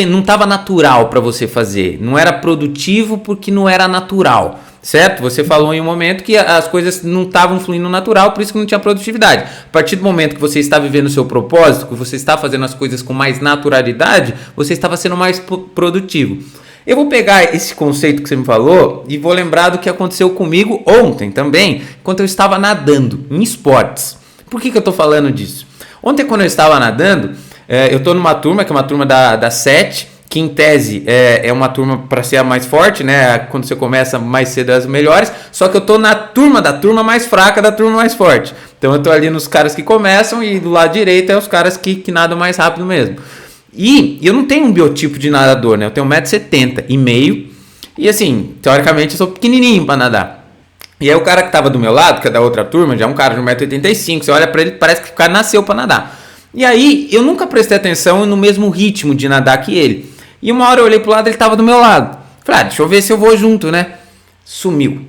S1: não estava natural para você fazer, não era produtivo porque não era natural, certo? Você falou em um momento que as coisas não estavam fluindo natural, por isso que não tinha produtividade. A partir do momento que você está vivendo o seu propósito, que você está fazendo as coisas com mais naturalidade, você estava sendo mais produtivo. Eu vou pegar esse conceito que você me falou e vou lembrar do que aconteceu comigo ontem também, quando eu estava nadando em esportes. Por que eu estou falando disso? Ontem, quando eu estava nadando, eu estou numa turma, que é uma turma da 7, que em tese é uma turma para ser a mais forte, né? Quando você começa mais cedo é as melhores, só que eu estou na turma da turma mais fraca da turma mais forte. Então eu estou ali nos caras que começam e do lado direito é os caras que nadam mais rápido mesmo. E eu não tenho um biotipo de nadador, né? Eu tenho 1,70 m e meio. E assim, teoricamente eu sou pequenininho para nadar. E aí o cara que tava do meu lado, que é da outra turma, já é um cara de 1,85 m, você olha para ele, parece que o cara nasceu para nadar. E aí eu nunca prestei atenção no mesmo ritmo de nadar que ele. E uma hora eu olhei pro lado, ele tava do meu lado. Falei, deixa eu ver se eu vou junto, né? Sumiu.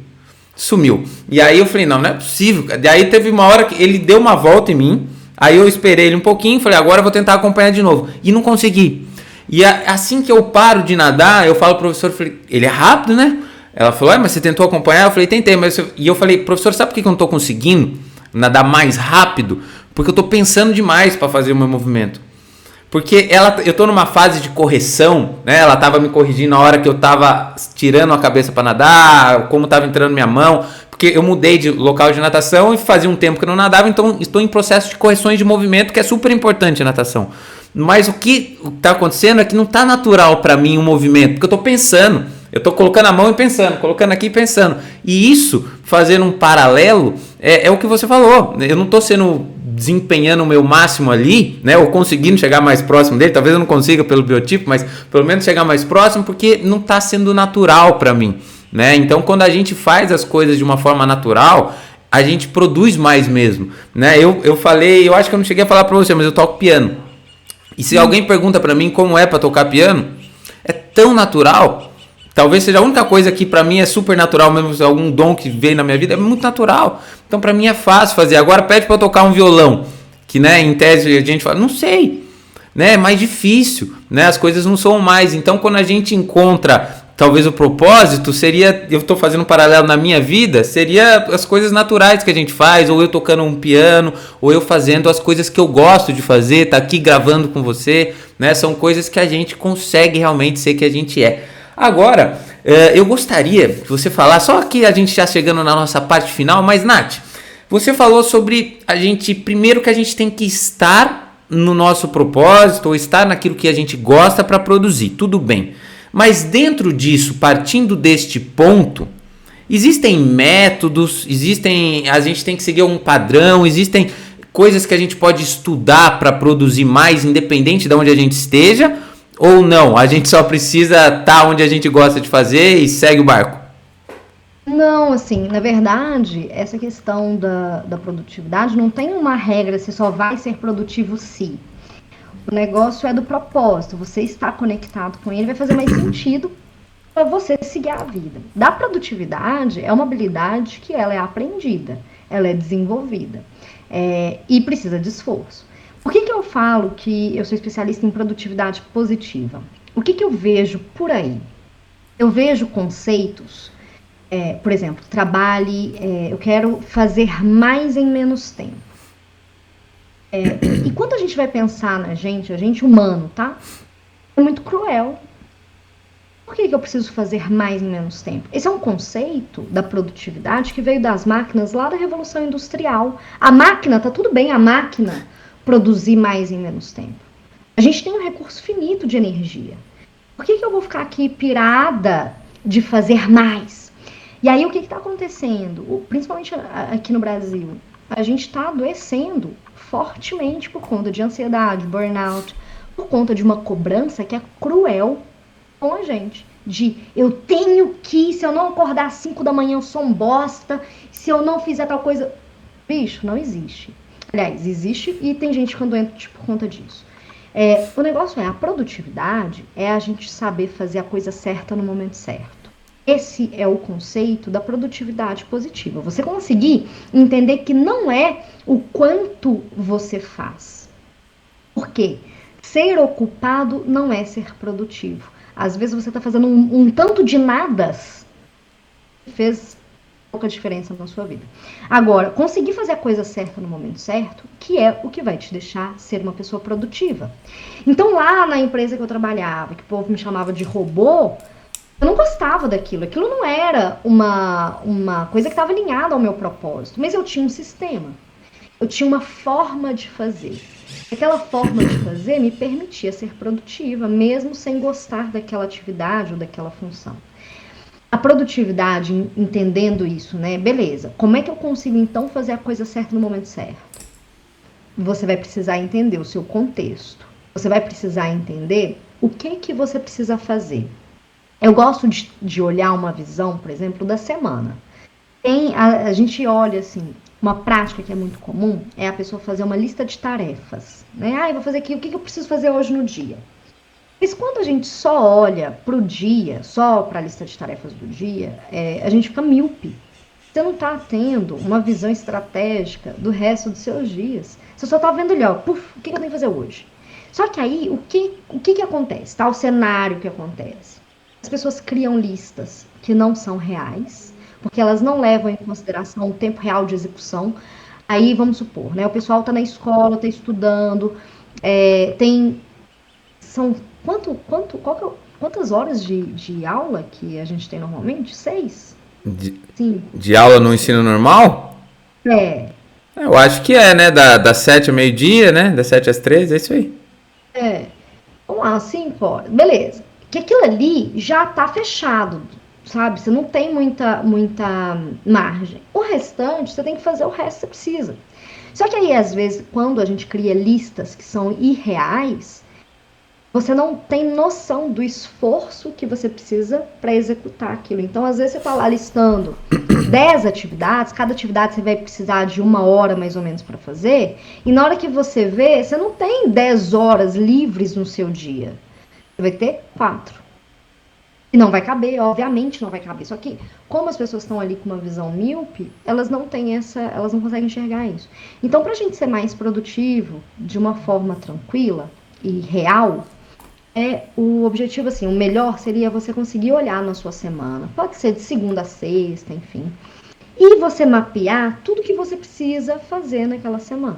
S1: E aí eu falei, não é possível. E aí teve uma hora que ele deu uma volta em mim. Aí eu esperei ele um pouquinho, falei, agora eu vou tentar acompanhar de novo. E não consegui. E assim que eu paro de nadar, eu falo pro professor, falei, ele é rápido, né? Ela falou, mas você tentou acompanhar? Eu falei, tentei. E eu falei, professor, sabe por que eu não tô conseguindo nadar mais rápido? Porque eu tô pensando demais para fazer o meu movimento. Porque eu tô numa fase de correção, né? Ela tava me corrigindo na hora que eu tava tirando a cabeça para nadar, como tava entrando minha mão. Porque eu mudei de local de natação e fazia um tempo que eu não nadava, então estou em processo de correções de movimento, que é super importante a natação. Mas o que está acontecendo é que não está natural para mim o movimento, porque eu estou pensando, eu estou colocando a mão e pensando, colocando aqui e pensando. E isso, fazendo um paralelo, é o que você falou. Eu não estou desempenhando o meu máximo ali, né, ou conseguindo chegar mais próximo dele. Talvez eu não consiga pelo biotipo, mas pelo menos chegar mais próximo, porque não está sendo natural para mim. Né? Então, quando a gente faz as coisas de uma forma natural, a gente produz mais mesmo. Né? Eu falei, eu acho que eu não cheguei a falar para você, mas eu toco piano. E se alguém pergunta para mim como é para tocar piano, é tão natural. Talvez seja a única coisa que para mim é super natural, mesmo se algum dom que veio na minha vida, é muito natural. Então, para mim é fácil fazer. Agora pede para eu tocar um violão, que, né, em tese a gente fala, não sei. né, é mais difícil, né? As coisas não são mais. Então, quando a gente encontra talvez o propósito, seria, eu estou fazendo um paralelo na minha vida, seria as coisas naturais que a gente faz, ou eu tocando um piano, ou eu fazendo as coisas que eu gosto de fazer, tá aqui gravando com você, né? São coisas que a gente consegue realmente ser que a gente é. Agora, eu gostaria que você falasse, só que a gente já chegando na nossa parte final, mas Nath, você falou sobre a gente, primeiro que a gente tem que estar no nosso propósito, ou estar naquilo que a gente gosta para produzir, tudo bem. Mas dentro disso, partindo deste ponto, existem métodos, a gente tem que seguir um padrão, existem coisas que a gente pode estudar para produzir mais, independente de onde a gente esteja, ou não, a gente só precisa estar onde a gente gosta de fazer e segue o barco?
S2: Não, assim, na verdade, essa questão da produtividade não tem uma regra, você só vai ser produtivo se. O negócio é do propósito, você está conectado com ele, vai fazer mais sentido para você seguir a vida. Da produtividade é uma habilidade que ela é aprendida, ela é desenvolvida e precisa de esforço. Por que eu falo que eu sou especialista em produtividade positiva? O que eu vejo por aí? Eu vejo conceitos, por exemplo, eu quero fazer mais em menos tempo. E quando a gente vai pensar na gente humano, tá? É muito cruel. Por que eu preciso fazer mais em menos tempo? Esse é um conceito da produtividade que veio das máquinas lá da Revolução Industrial. A máquina, tá tudo bem a máquina produzir mais em menos tempo. A gente tem um recurso finito de energia. Por que eu vou ficar aqui pirada de fazer mais? E aí o que está acontecendo? Principalmente aqui no Brasil, a gente está adoecendo fortemente por conta de ansiedade, burnout, por conta de uma cobrança que é cruel com a gente. De eu tenho que, se eu não acordar às 5 da manhã eu sou um bosta, se eu não fizer tal coisa... Bicho, não existe. Aliás, existe e tem gente ficando doente por conta disso. O negócio a produtividade é a gente saber fazer a coisa certa no momento certo. Esse é o conceito da produtividade positiva. Você conseguir entender que não é o quanto você faz. Por quê? Ser ocupado não é ser produtivo. Às vezes você está fazendo um tanto de nadas que fez pouca diferença na sua vida. Agora, conseguir fazer a coisa certa no momento certo, que é o que vai te deixar ser uma pessoa produtiva. Então, lá na empresa que eu trabalhava, que o povo me chamava de robô, eu não gostava daquilo. Aquilo não era uma coisa que estava alinhada ao meu propósito. Mas eu tinha um sistema. Eu tinha uma forma de fazer. Aquela forma de fazer me permitia ser produtiva, mesmo sem gostar daquela atividade ou daquela função. A produtividade, entendendo isso, né? Beleza. Como é que eu consigo, então, fazer a coisa certa no momento certo? Você vai precisar entender o seu contexto. Você vai precisar entender o que você precisa fazer. Eu gosto de olhar uma visão, por exemplo, da semana. A gente olha assim, uma prática que é muito comum é a pessoa fazer uma lista de tarefas. Né? Eu vou fazer aqui, o que eu preciso fazer hoje no dia? Mas quando a gente só olha para o dia, só para a lista de tarefas do dia, a gente fica míope. Você não está tendo uma visão estratégica do resto dos seus dias. Você só está vendo ali, ó, o que eu tenho que fazer hoje? Só que aí, o que acontece? Tá? O cenário que acontece. As pessoas criam listas que não são reais, porque elas não levam em consideração o tempo real de execução. Aí, vamos supor, né? O pessoal está na escola, está estudando, quantas horas de aula que a gente tem normalmente? 6? Sim.
S1: De aula no ensino normal? Eu acho que né? Das 7 ao meio-dia, né? Das 7 às 13, é isso aí.
S2: Vamos lá, 5 horas. Beleza. Que aquilo ali já tá fechado, sabe? Você não tem muita margem. O restante, você tem que fazer o resto que você precisa. Só que aí, às vezes, quando a gente cria listas que são irreais, você não tem noção do esforço que você precisa para executar aquilo. Então, às vezes, você tá lá listando 10 atividades, cada atividade você vai precisar de 1 hora mais ou menos para fazer, e na hora que você vê, você não tem 10 horas livres no seu dia. Você vai ter 4. E não vai caber, obviamente não vai caber. Só que, como as pessoas estão ali com uma visão míope, elas não conseguem enxergar isso. Então, para a gente ser mais produtivo, de uma forma tranquila, e real, o objetivo, assim, o melhor seria você conseguir olhar na sua semana. Pode ser de segunda a sexta, enfim. E você mapear tudo que você precisa fazer naquela semana.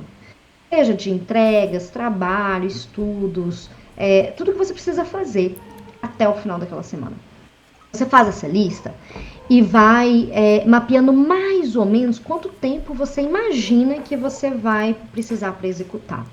S2: Seja de entregas, trabalho, estudos, tudo que você precisa fazer até o final daquela semana. Você faz essa lista e vai mapeando mais ou menos quanto tempo você imagina que você vai precisar para executar.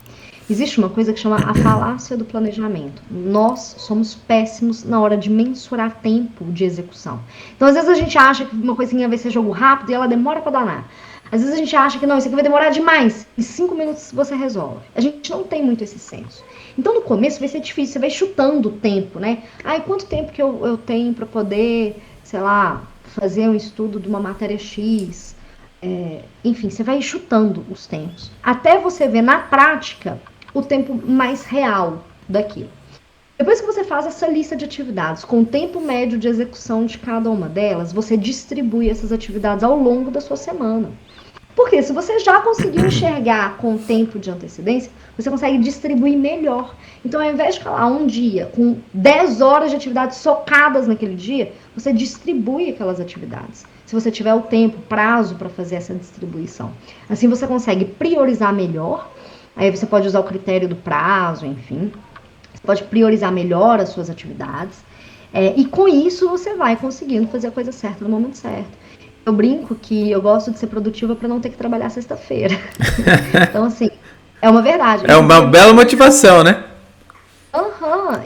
S2: Existe uma coisa que chama a falácia do planejamento. Nós somos péssimos na hora de mensurar tempo de execução. Então, às vezes a gente acha que uma coisinha vai ser jogo rápido e ela demora para danar. Às vezes a gente acha que não, isso aqui vai demorar demais. Em 5 minutos você resolve. A gente não tem muito esse senso. Então, no começo vai ser difícil. Você vai chutando o tempo, né? Quanto tempo que eu tenho para poder, sei lá, fazer um estudo de uma matéria X? Enfim, você vai chutando os tempos. Até você ver na prática o tempo mais real daquilo. Depois que você faz essa lista de atividades com o tempo médio de execução de cada uma delas, você distribui essas atividades ao longo da sua semana. Porque se você já conseguiu enxergar com o tempo de antecedência, você consegue distribuir melhor. Então, ao invés de falar um dia com 10 horas de atividades socadas naquele dia, você distribui aquelas atividades. Se você tiver o tempo, prazo para fazer essa distribuição. Assim você consegue priorizar melhor. Aí você pode usar o critério do prazo, enfim. Você pode priorizar melhor as suas atividades. E com isso você vai conseguindo fazer a coisa certa no momento certo. Eu brinco que eu gosto de ser produtiva para não ter que trabalhar sexta-feira. Então, assim, é uma verdade.
S1: É uma bela motivação, né?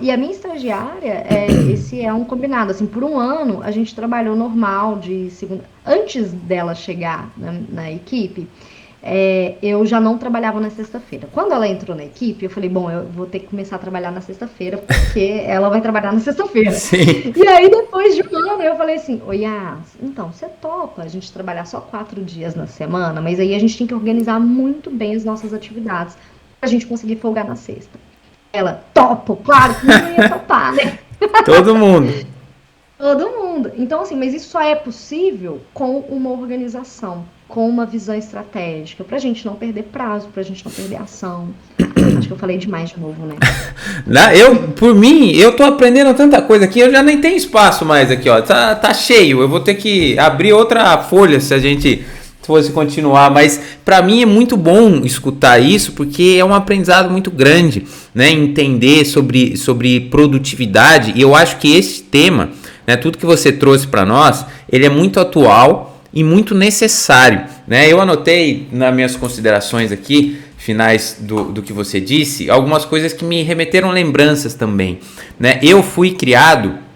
S2: E a minha estagiária, esse é um combinado. Assim, por um ano, a gente trabalhou normal de segunda. Antes dela chegar na equipe, eu já não trabalhava na sexta-feira. Quando ela entrou na equipe, eu falei, bom, eu vou ter que começar a trabalhar na sexta-feira, porque ela vai trabalhar na sexta-feira.
S1: Sim.
S2: E aí, depois de um ano, eu falei assim, Yas, então, você topa a gente trabalhar só 4 dias na semana, mas aí a gente tem que organizar muito bem as nossas atividades, pra gente conseguir folgar na sexta. Ela, topo, claro que não ia topar, né?
S1: Todo mundo.
S2: Todo mundo. Então, assim, mas isso só é possível com uma organização, com uma visão estratégica, pra gente não perder prazo, pra gente não perder ação. Acho que eu falei demais de novo, né?
S1: Por mim, eu tô aprendendo tanta coisa aqui, eu já nem tenho espaço mais aqui, ó. Tá cheio, eu vou ter que abrir outra folha se a gente fosse continuar, mas para mim é muito bom escutar isso, porque é um aprendizado muito grande, né? Entender sobre produtividade, e eu acho que esse tema, né, tudo que você trouxe para nós, ele é muito atual e muito necessário, né? Eu anotei nas minhas considerações aqui, finais do que você disse, algumas coisas que me remeteram lembranças também, né? Eu fui criado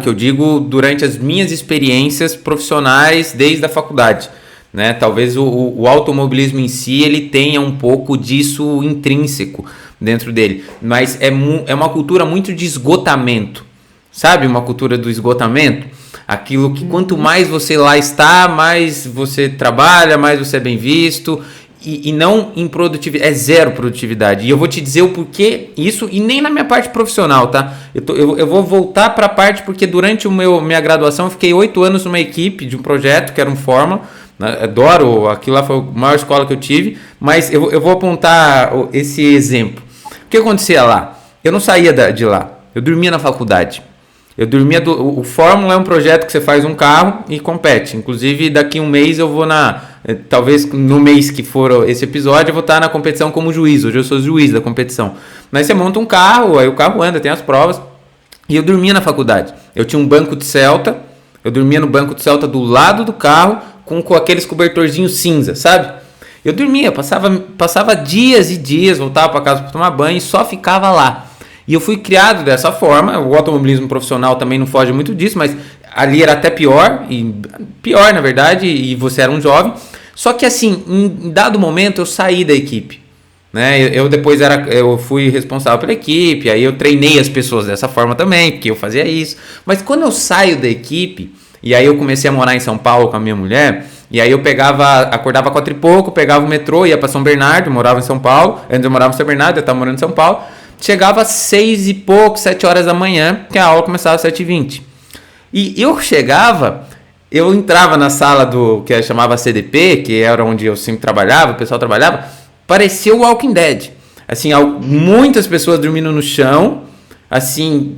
S1: que eu digo durante as minhas experiências profissionais desde a faculdade, né? Talvez o automobilismo em si ele tenha um pouco disso intrínseco dentro dele, mas é uma cultura muito de esgotamento, sabe? Uma cultura do esgotamento, aquilo que quanto mais você lá está, mais você trabalha, mais você é bem visto. E não em produtividade, é zero produtividade. E eu vou te dizer o porquê isso, e nem na minha parte profissional, tá? Eu vou voltar para a parte, porque durante minha graduação eu fiquei 8 anos numa equipe de um projeto, que era um Fórmula, né? Adoro, aquilo lá foi a maior escola que eu tive, mas eu vou apontar esse exemplo. O que acontecia lá? Eu não saía de lá, eu dormia na faculdade. O Fórmula é um projeto que você faz um carro e compete. Inclusive, daqui um mês eu vou talvez no mês que for esse episódio, eu vou estar na competição como juiz. Hoje eu sou juiz da competição. Mas você monta um carro, aí o carro anda, tem as provas. E eu dormia na faculdade. Eu tinha um banco de Celta. Eu dormia no banco de Celta do lado do carro, com aqueles cobertorzinhos cinza, sabe? Eu dormia, passava dias e dias, voltava para casa para tomar banho e só ficava lá. E eu fui criado dessa forma. O automobilismo profissional também não foge muito disso, mas ali era até pior na verdade, e você era um jovem. Só que assim, em dado momento eu saí da equipe, né? Eu depois eu fui responsável pela equipe, aí eu treinei as pessoas dessa forma também, porque eu fazia isso. Mas quando eu saio da equipe, e aí eu comecei a morar em São Paulo com a minha mulher, e aí eu acordava 4 e pouco, pegava o metrô, ia para São Bernardo, eu morava em São Paulo, antes eu morava em São Bernardo, eu estava morando em São Paulo. Chegava às 6 e pouco, 7 horas da manhã, que a aula começava às 7h20. E eu entrava na sala que chamava CDP, que era onde eu sempre trabalhava, o pessoal trabalhava, parecia o Walking Dead. Assim, muitas pessoas dormindo no chão, assim,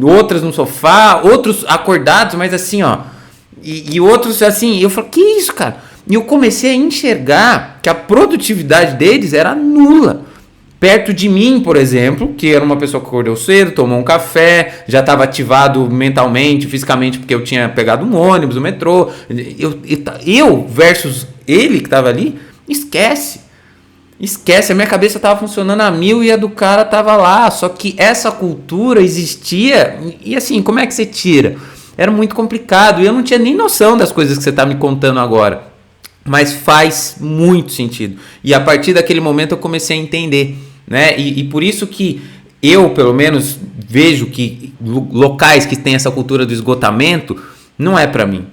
S1: outras no sofá, outros acordados, mas assim, ó, e outros assim, eu falo, que isso, cara? E eu comecei a enxergar que a produtividade deles era nula. Perto de mim, por exemplo, que era uma pessoa que acordou cedo, tomou um café, já estava ativado mentalmente, fisicamente, porque eu tinha pegado um ônibus, um metrô. Eu versus ele que estava ali, esquece. Esquece, a minha cabeça estava funcionando a 1000 e a do cara estava lá. Só que essa cultura existia e assim, como é que você tira? Era muito complicado e eu não tinha nem noção das coisas que você está me contando agora. Mas faz muito sentido. E a partir daquele momento eu comecei a entender, né? E por isso que eu, pelo menos, vejo que locais que tem essa cultura do esgotamento não é para mim,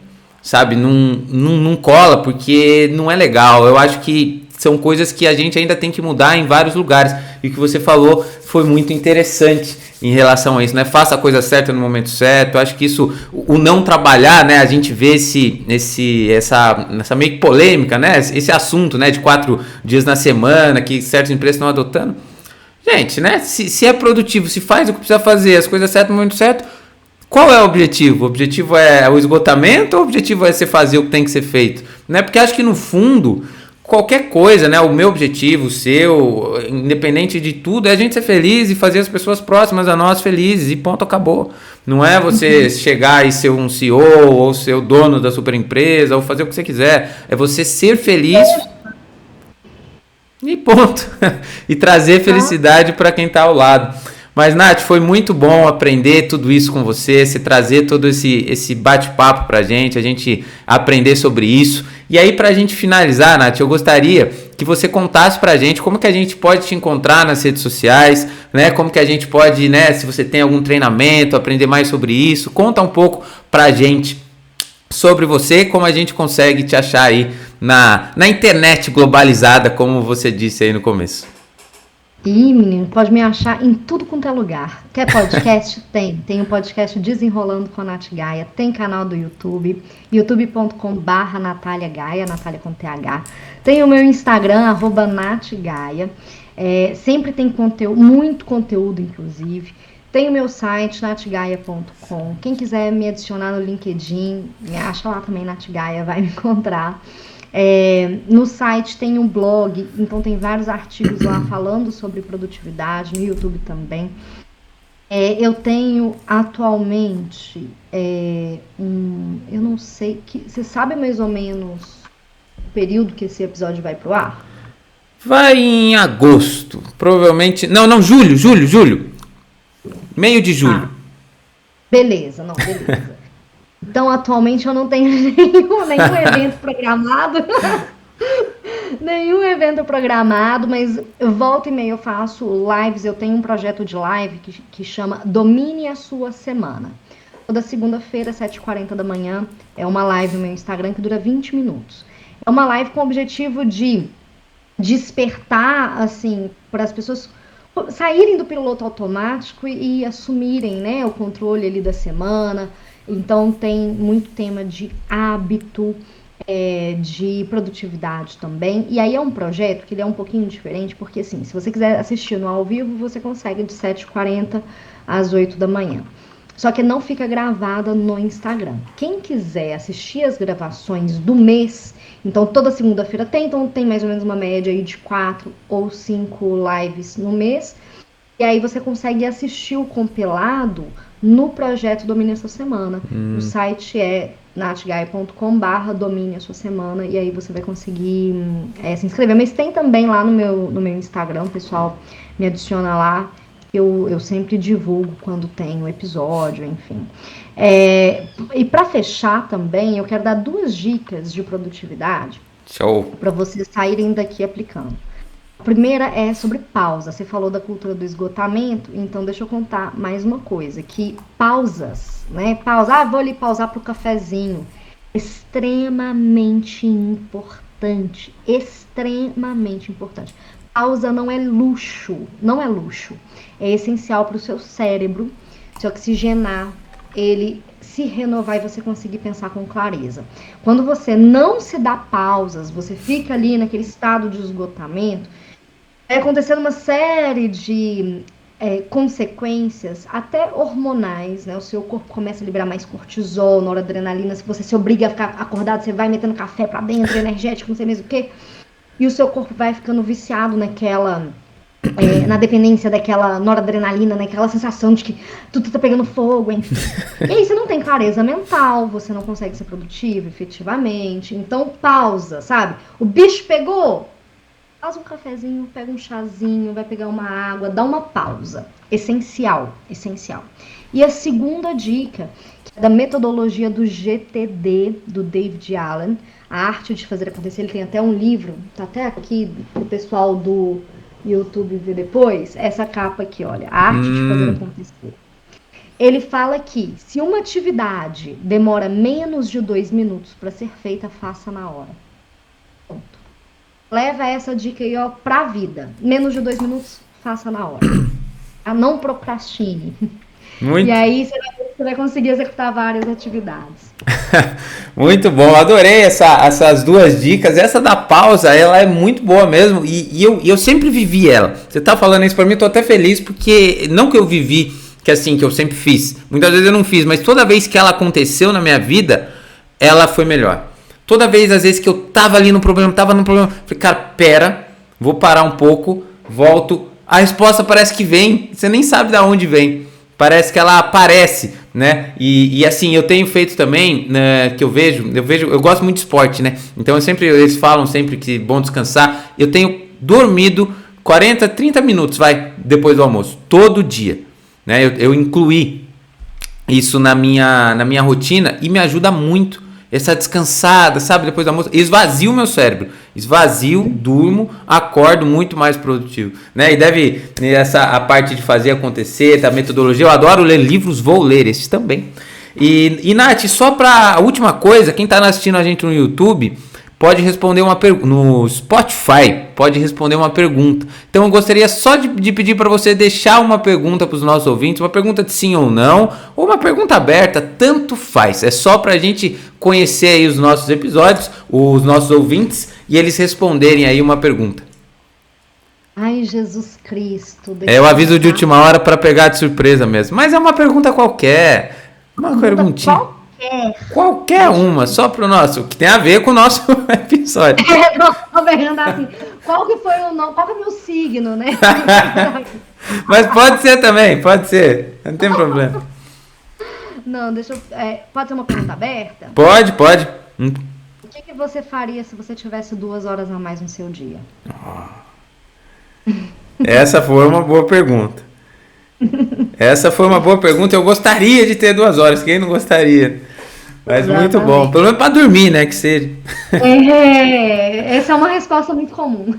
S1: sabe? Não cola porque não é legal. Eu acho que são coisas que a gente ainda tem que mudar em vários lugares. E o que você falou foi muito interessante em relação a isso, né? Faça a coisa certa no momento certo. Eu acho que isso, o não trabalhar, né? A gente vê essa meio que polêmica, né? Esse assunto, né? De 4 dias na semana, que certas empresas estão adotando. Gente, né? Se é produtivo, se faz o que precisa fazer, as coisas certas no momento certo, qual é o objetivo? O objetivo é o esgotamento ou o objetivo é você fazer o que tem que ser feito? Né? Porque acho que no fundo, qualquer coisa, né? O meu objetivo, o seu, independente de tudo, é a gente ser feliz e fazer as pessoas próximas a nós felizes e ponto, acabou. Não é você chegar e ser um CEO ou ser o dono da super empresa ou fazer o que você quiser. É você ser feliz e ponto. E trazer felicidade para quem está ao lado. Mas, Nath, foi muito bom aprender tudo isso com você, se trazer todo esse bate-papo pra gente, a gente aprender sobre isso. E aí, pra gente finalizar, Nath, eu gostaria que você contasse pra gente como que a gente pode te encontrar nas redes sociais, né? Como que a gente pode, né, se você tem algum treinamento, aprender mais sobre isso. Conta um pouco pra gente sobre você, como a gente consegue te achar aí na internet globalizada, como você disse aí no começo.
S2: Ih, menino, pode me achar em tudo quanto é lugar. Quer podcast? Tem um podcast Desenrolando com a Nath Gaia. Tem canal do YouTube, youtube.com/Natália Gaia, Natália com TH. Tem o meu Instagram, @NathGaia. Sempre tem conteúdo, muito conteúdo, inclusive. Tem o meu site, nathgaia.com. Quem quiser me adicionar no LinkedIn, me acha lá também, Nath Gaia, vai me encontrar. No site tem um blog, então tem vários artigos lá falando sobre produtividade, no YouTube também. Eu tenho atualmente eu não sei, você sabe mais ou menos o período que esse episódio vai pro ar?
S1: Vai em agosto, provavelmente. Não, julho. Meio de julho.
S2: Beleza. Então, atualmente eu não tenho nenhum evento programado. Nenhum evento programado, mas volta e meia eu faço lives. Eu tenho um projeto de live que chama Domine a Sua Semana. Toda segunda-feira, 7h40 da manhã, é uma live no meu Instagram que dura 20 minutos. É uma live com o objetivo de despertar, assim, para as pessoas saírem do piloto automático e assumirem, né, o controle ali da semana. Então tem muito tema de hábito, de produtividade também. E aí é um projeto que ele é um pouquinho diferente, porque assim, se você quiser assistir no ao vivo, você consegue de 7h40 às 8 da manhã. Só que não fica gravada no Instagram. Quem quiser assistir as gravações do mês, então toda segunda-feira então tem mais ou menos uma média aí de 4 ou 5 lives no mês. E aí você consegue assistir o compilado no projeto Domine a Sua Semana. O site é nathgaia.com/domine a sua semana, e aí você vai conseguir se inscrever. Mas tem também lá no meu Instagram, o pessoal me adiciona lá. Eu sempre divulgo quando tem um episódio, enfim. E para fechar também, eu quero dar 2 dicas de produtividade para vocês saírem daqui aplicando. A primeira é sobre pausa. Você falou da cultura do esgotamento, então deixa eu contar mais uma coisa, que pausas, né? Vou ali pausar para o cafezinho. Extremamente importante. Pausa não é luxo. É essencial para o seu cérebro se oxigenar, ele se renovar e você conseguir pensar com clareza. Quando você não se dá pausas, você fica ali naquele estado de esgotamento, vai acontecendo uma série de consequências, até hormonais, né? O seu corpo começa a liberar mais cortisol, noradrenalina. Se você se obriga a ficar acordado, você vai metendo café pra dentro, energético, não sei mesmo o quê. E o seu corpo vai ficando viciado na dependência daquela noradrenalina, naquela sensação de que tudo tá pegando fogo, enfim. E aí você não tem clareza mental, você não consegue ser produtivo efetivamente. Então, pausa, sabe? O bicho pegou, faz um cafezinho, pega um chazinho, vai pegar uma água, dá uma pausa. Essencial, essencial. E a segunda dica, que é da metodologia do GTD, do David Allen, A Arte de Fazer Acontecer. Ele tem até um livro, tá até aqui pro pessoal do YouTube ver depois. Essa capa aqui, olha, A Arte de Fazer Acontecer. Ele fala que se uma atividade demora menos de 2 minutos para ser feita, faça na hora. Ponto. Leva essa dica aí, ó, pra vida. Menos de 2 minutos, faça na hora. Não procrastine.
S1: Muito...
S2: E aí você vai conseguir executar várias atividades.
S1: Muito bom, adorei essas duas dicas. Essa da pausa, ela é muito boa mesmo. E eu sempre vivi ela. Você tá falando isso pra mim, eu tô até feliz, porque não que eu vivi, que assim, que eu sempre fiz. Muitas vezes eu não fiz, mas toda vez que ela aconteceu na minha vida, ela foi melhor. Toda vez, às vezes, que eu tava ali no problema, falei, cara, pera, vou parar um pouco, volto. A resposta parece que vem, você nem sabe de onde vem. Parece que ela aparece, né? E assim, eu tenho feito também, né, que eu vejo, eu gosto muito de esporte, né? Então eles falam sempre que é bom descansar. Eu tenho dormido 40, 30 minutos, depois do almoço, todo dia, né? Eu incluí isso na minha rotina e me ajuda muito. Essa descansada, sabe, depois do almoço, esvazio o meu cérebro, durmo, acordo muito mais produtivo, né? E a parte de fazer acontecer, a metodologia, eu adoro ler livros, vou ler esses também. E Nath, só para a última coisa, quem tá assistindo a gente no YouTube, pode responder uma pergunta, no Spotify, pode responder uma pergunta. Então eu gostaria só de pedir para você deixar uma pergunta para os nossos ouvintes, uma pergunta de sim ou não, ou uma pergunta aberta, tanto faz. É só para a gente conhecer aí os nossos episódios, os nossos ouvintes, e eles responderem aí uma pergunta.
S2: Ai, Jesus Cristo.
S1: Eu aviso de última hora para pegar de surpresa mesmo, mas é uma pergunta qualquer, uma perguntinha. Qualquer uma, só pro nosso, que tem a ver com o nosso episódio.
S2: Tô perguntando assim, qual que foi o nome, qual que é o meu signo, né?
S1: Mas pode ser também, pode ser, não tem problema.
S2: Não, pode ser uma pergunta aberta?
S1: Pode.
S2: O que você faria se você tivesse 2 horas a mais no seu dia?
S1: Essa foi uma boa pergunta. Eu gostaria de ter 2 horas, quem não gostaria? Mas exatamente. Muito bom, pelo menos para dormir, né, que seja.
S2: Essa é uma resposta muito comum.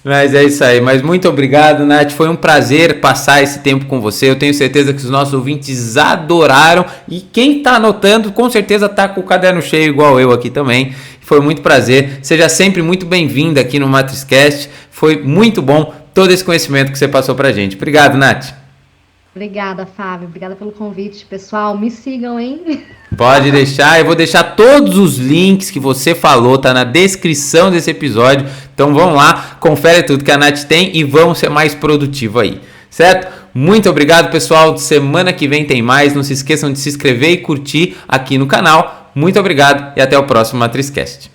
S1: Mas é isso aí, mas muito obrigado, Nath, foi um prazer passar esse tempo com você, eu tenho certeza que os nossos ouvintes adoraram, e quem tá anotando, com certeza tá com o caderno cheio, igual eu aqui também. Foi muito prazer, seja sempre muito bem-vinda aqui no MatrizCast, foi muito bom todo esse conhecimento que você passou pra gente. Obrigado, Nath.
S2: Obrigada, Fábio. Obrigada pelo convite. Pessoal, me sigam, hein?
S1: Pode deixar. Eu vou deixar todos os links que você falou, tá na descrição desse episódio. Então vão lá, confere tudo que a Nath tem e vão ser mais produtivos aí, certo? Muito obrigado, pessoal. Semana que vem tem mais. Não se esqueçam de se inscrever e curtir aqui no canal. Muito obrigado e até o próximo MatrizCast.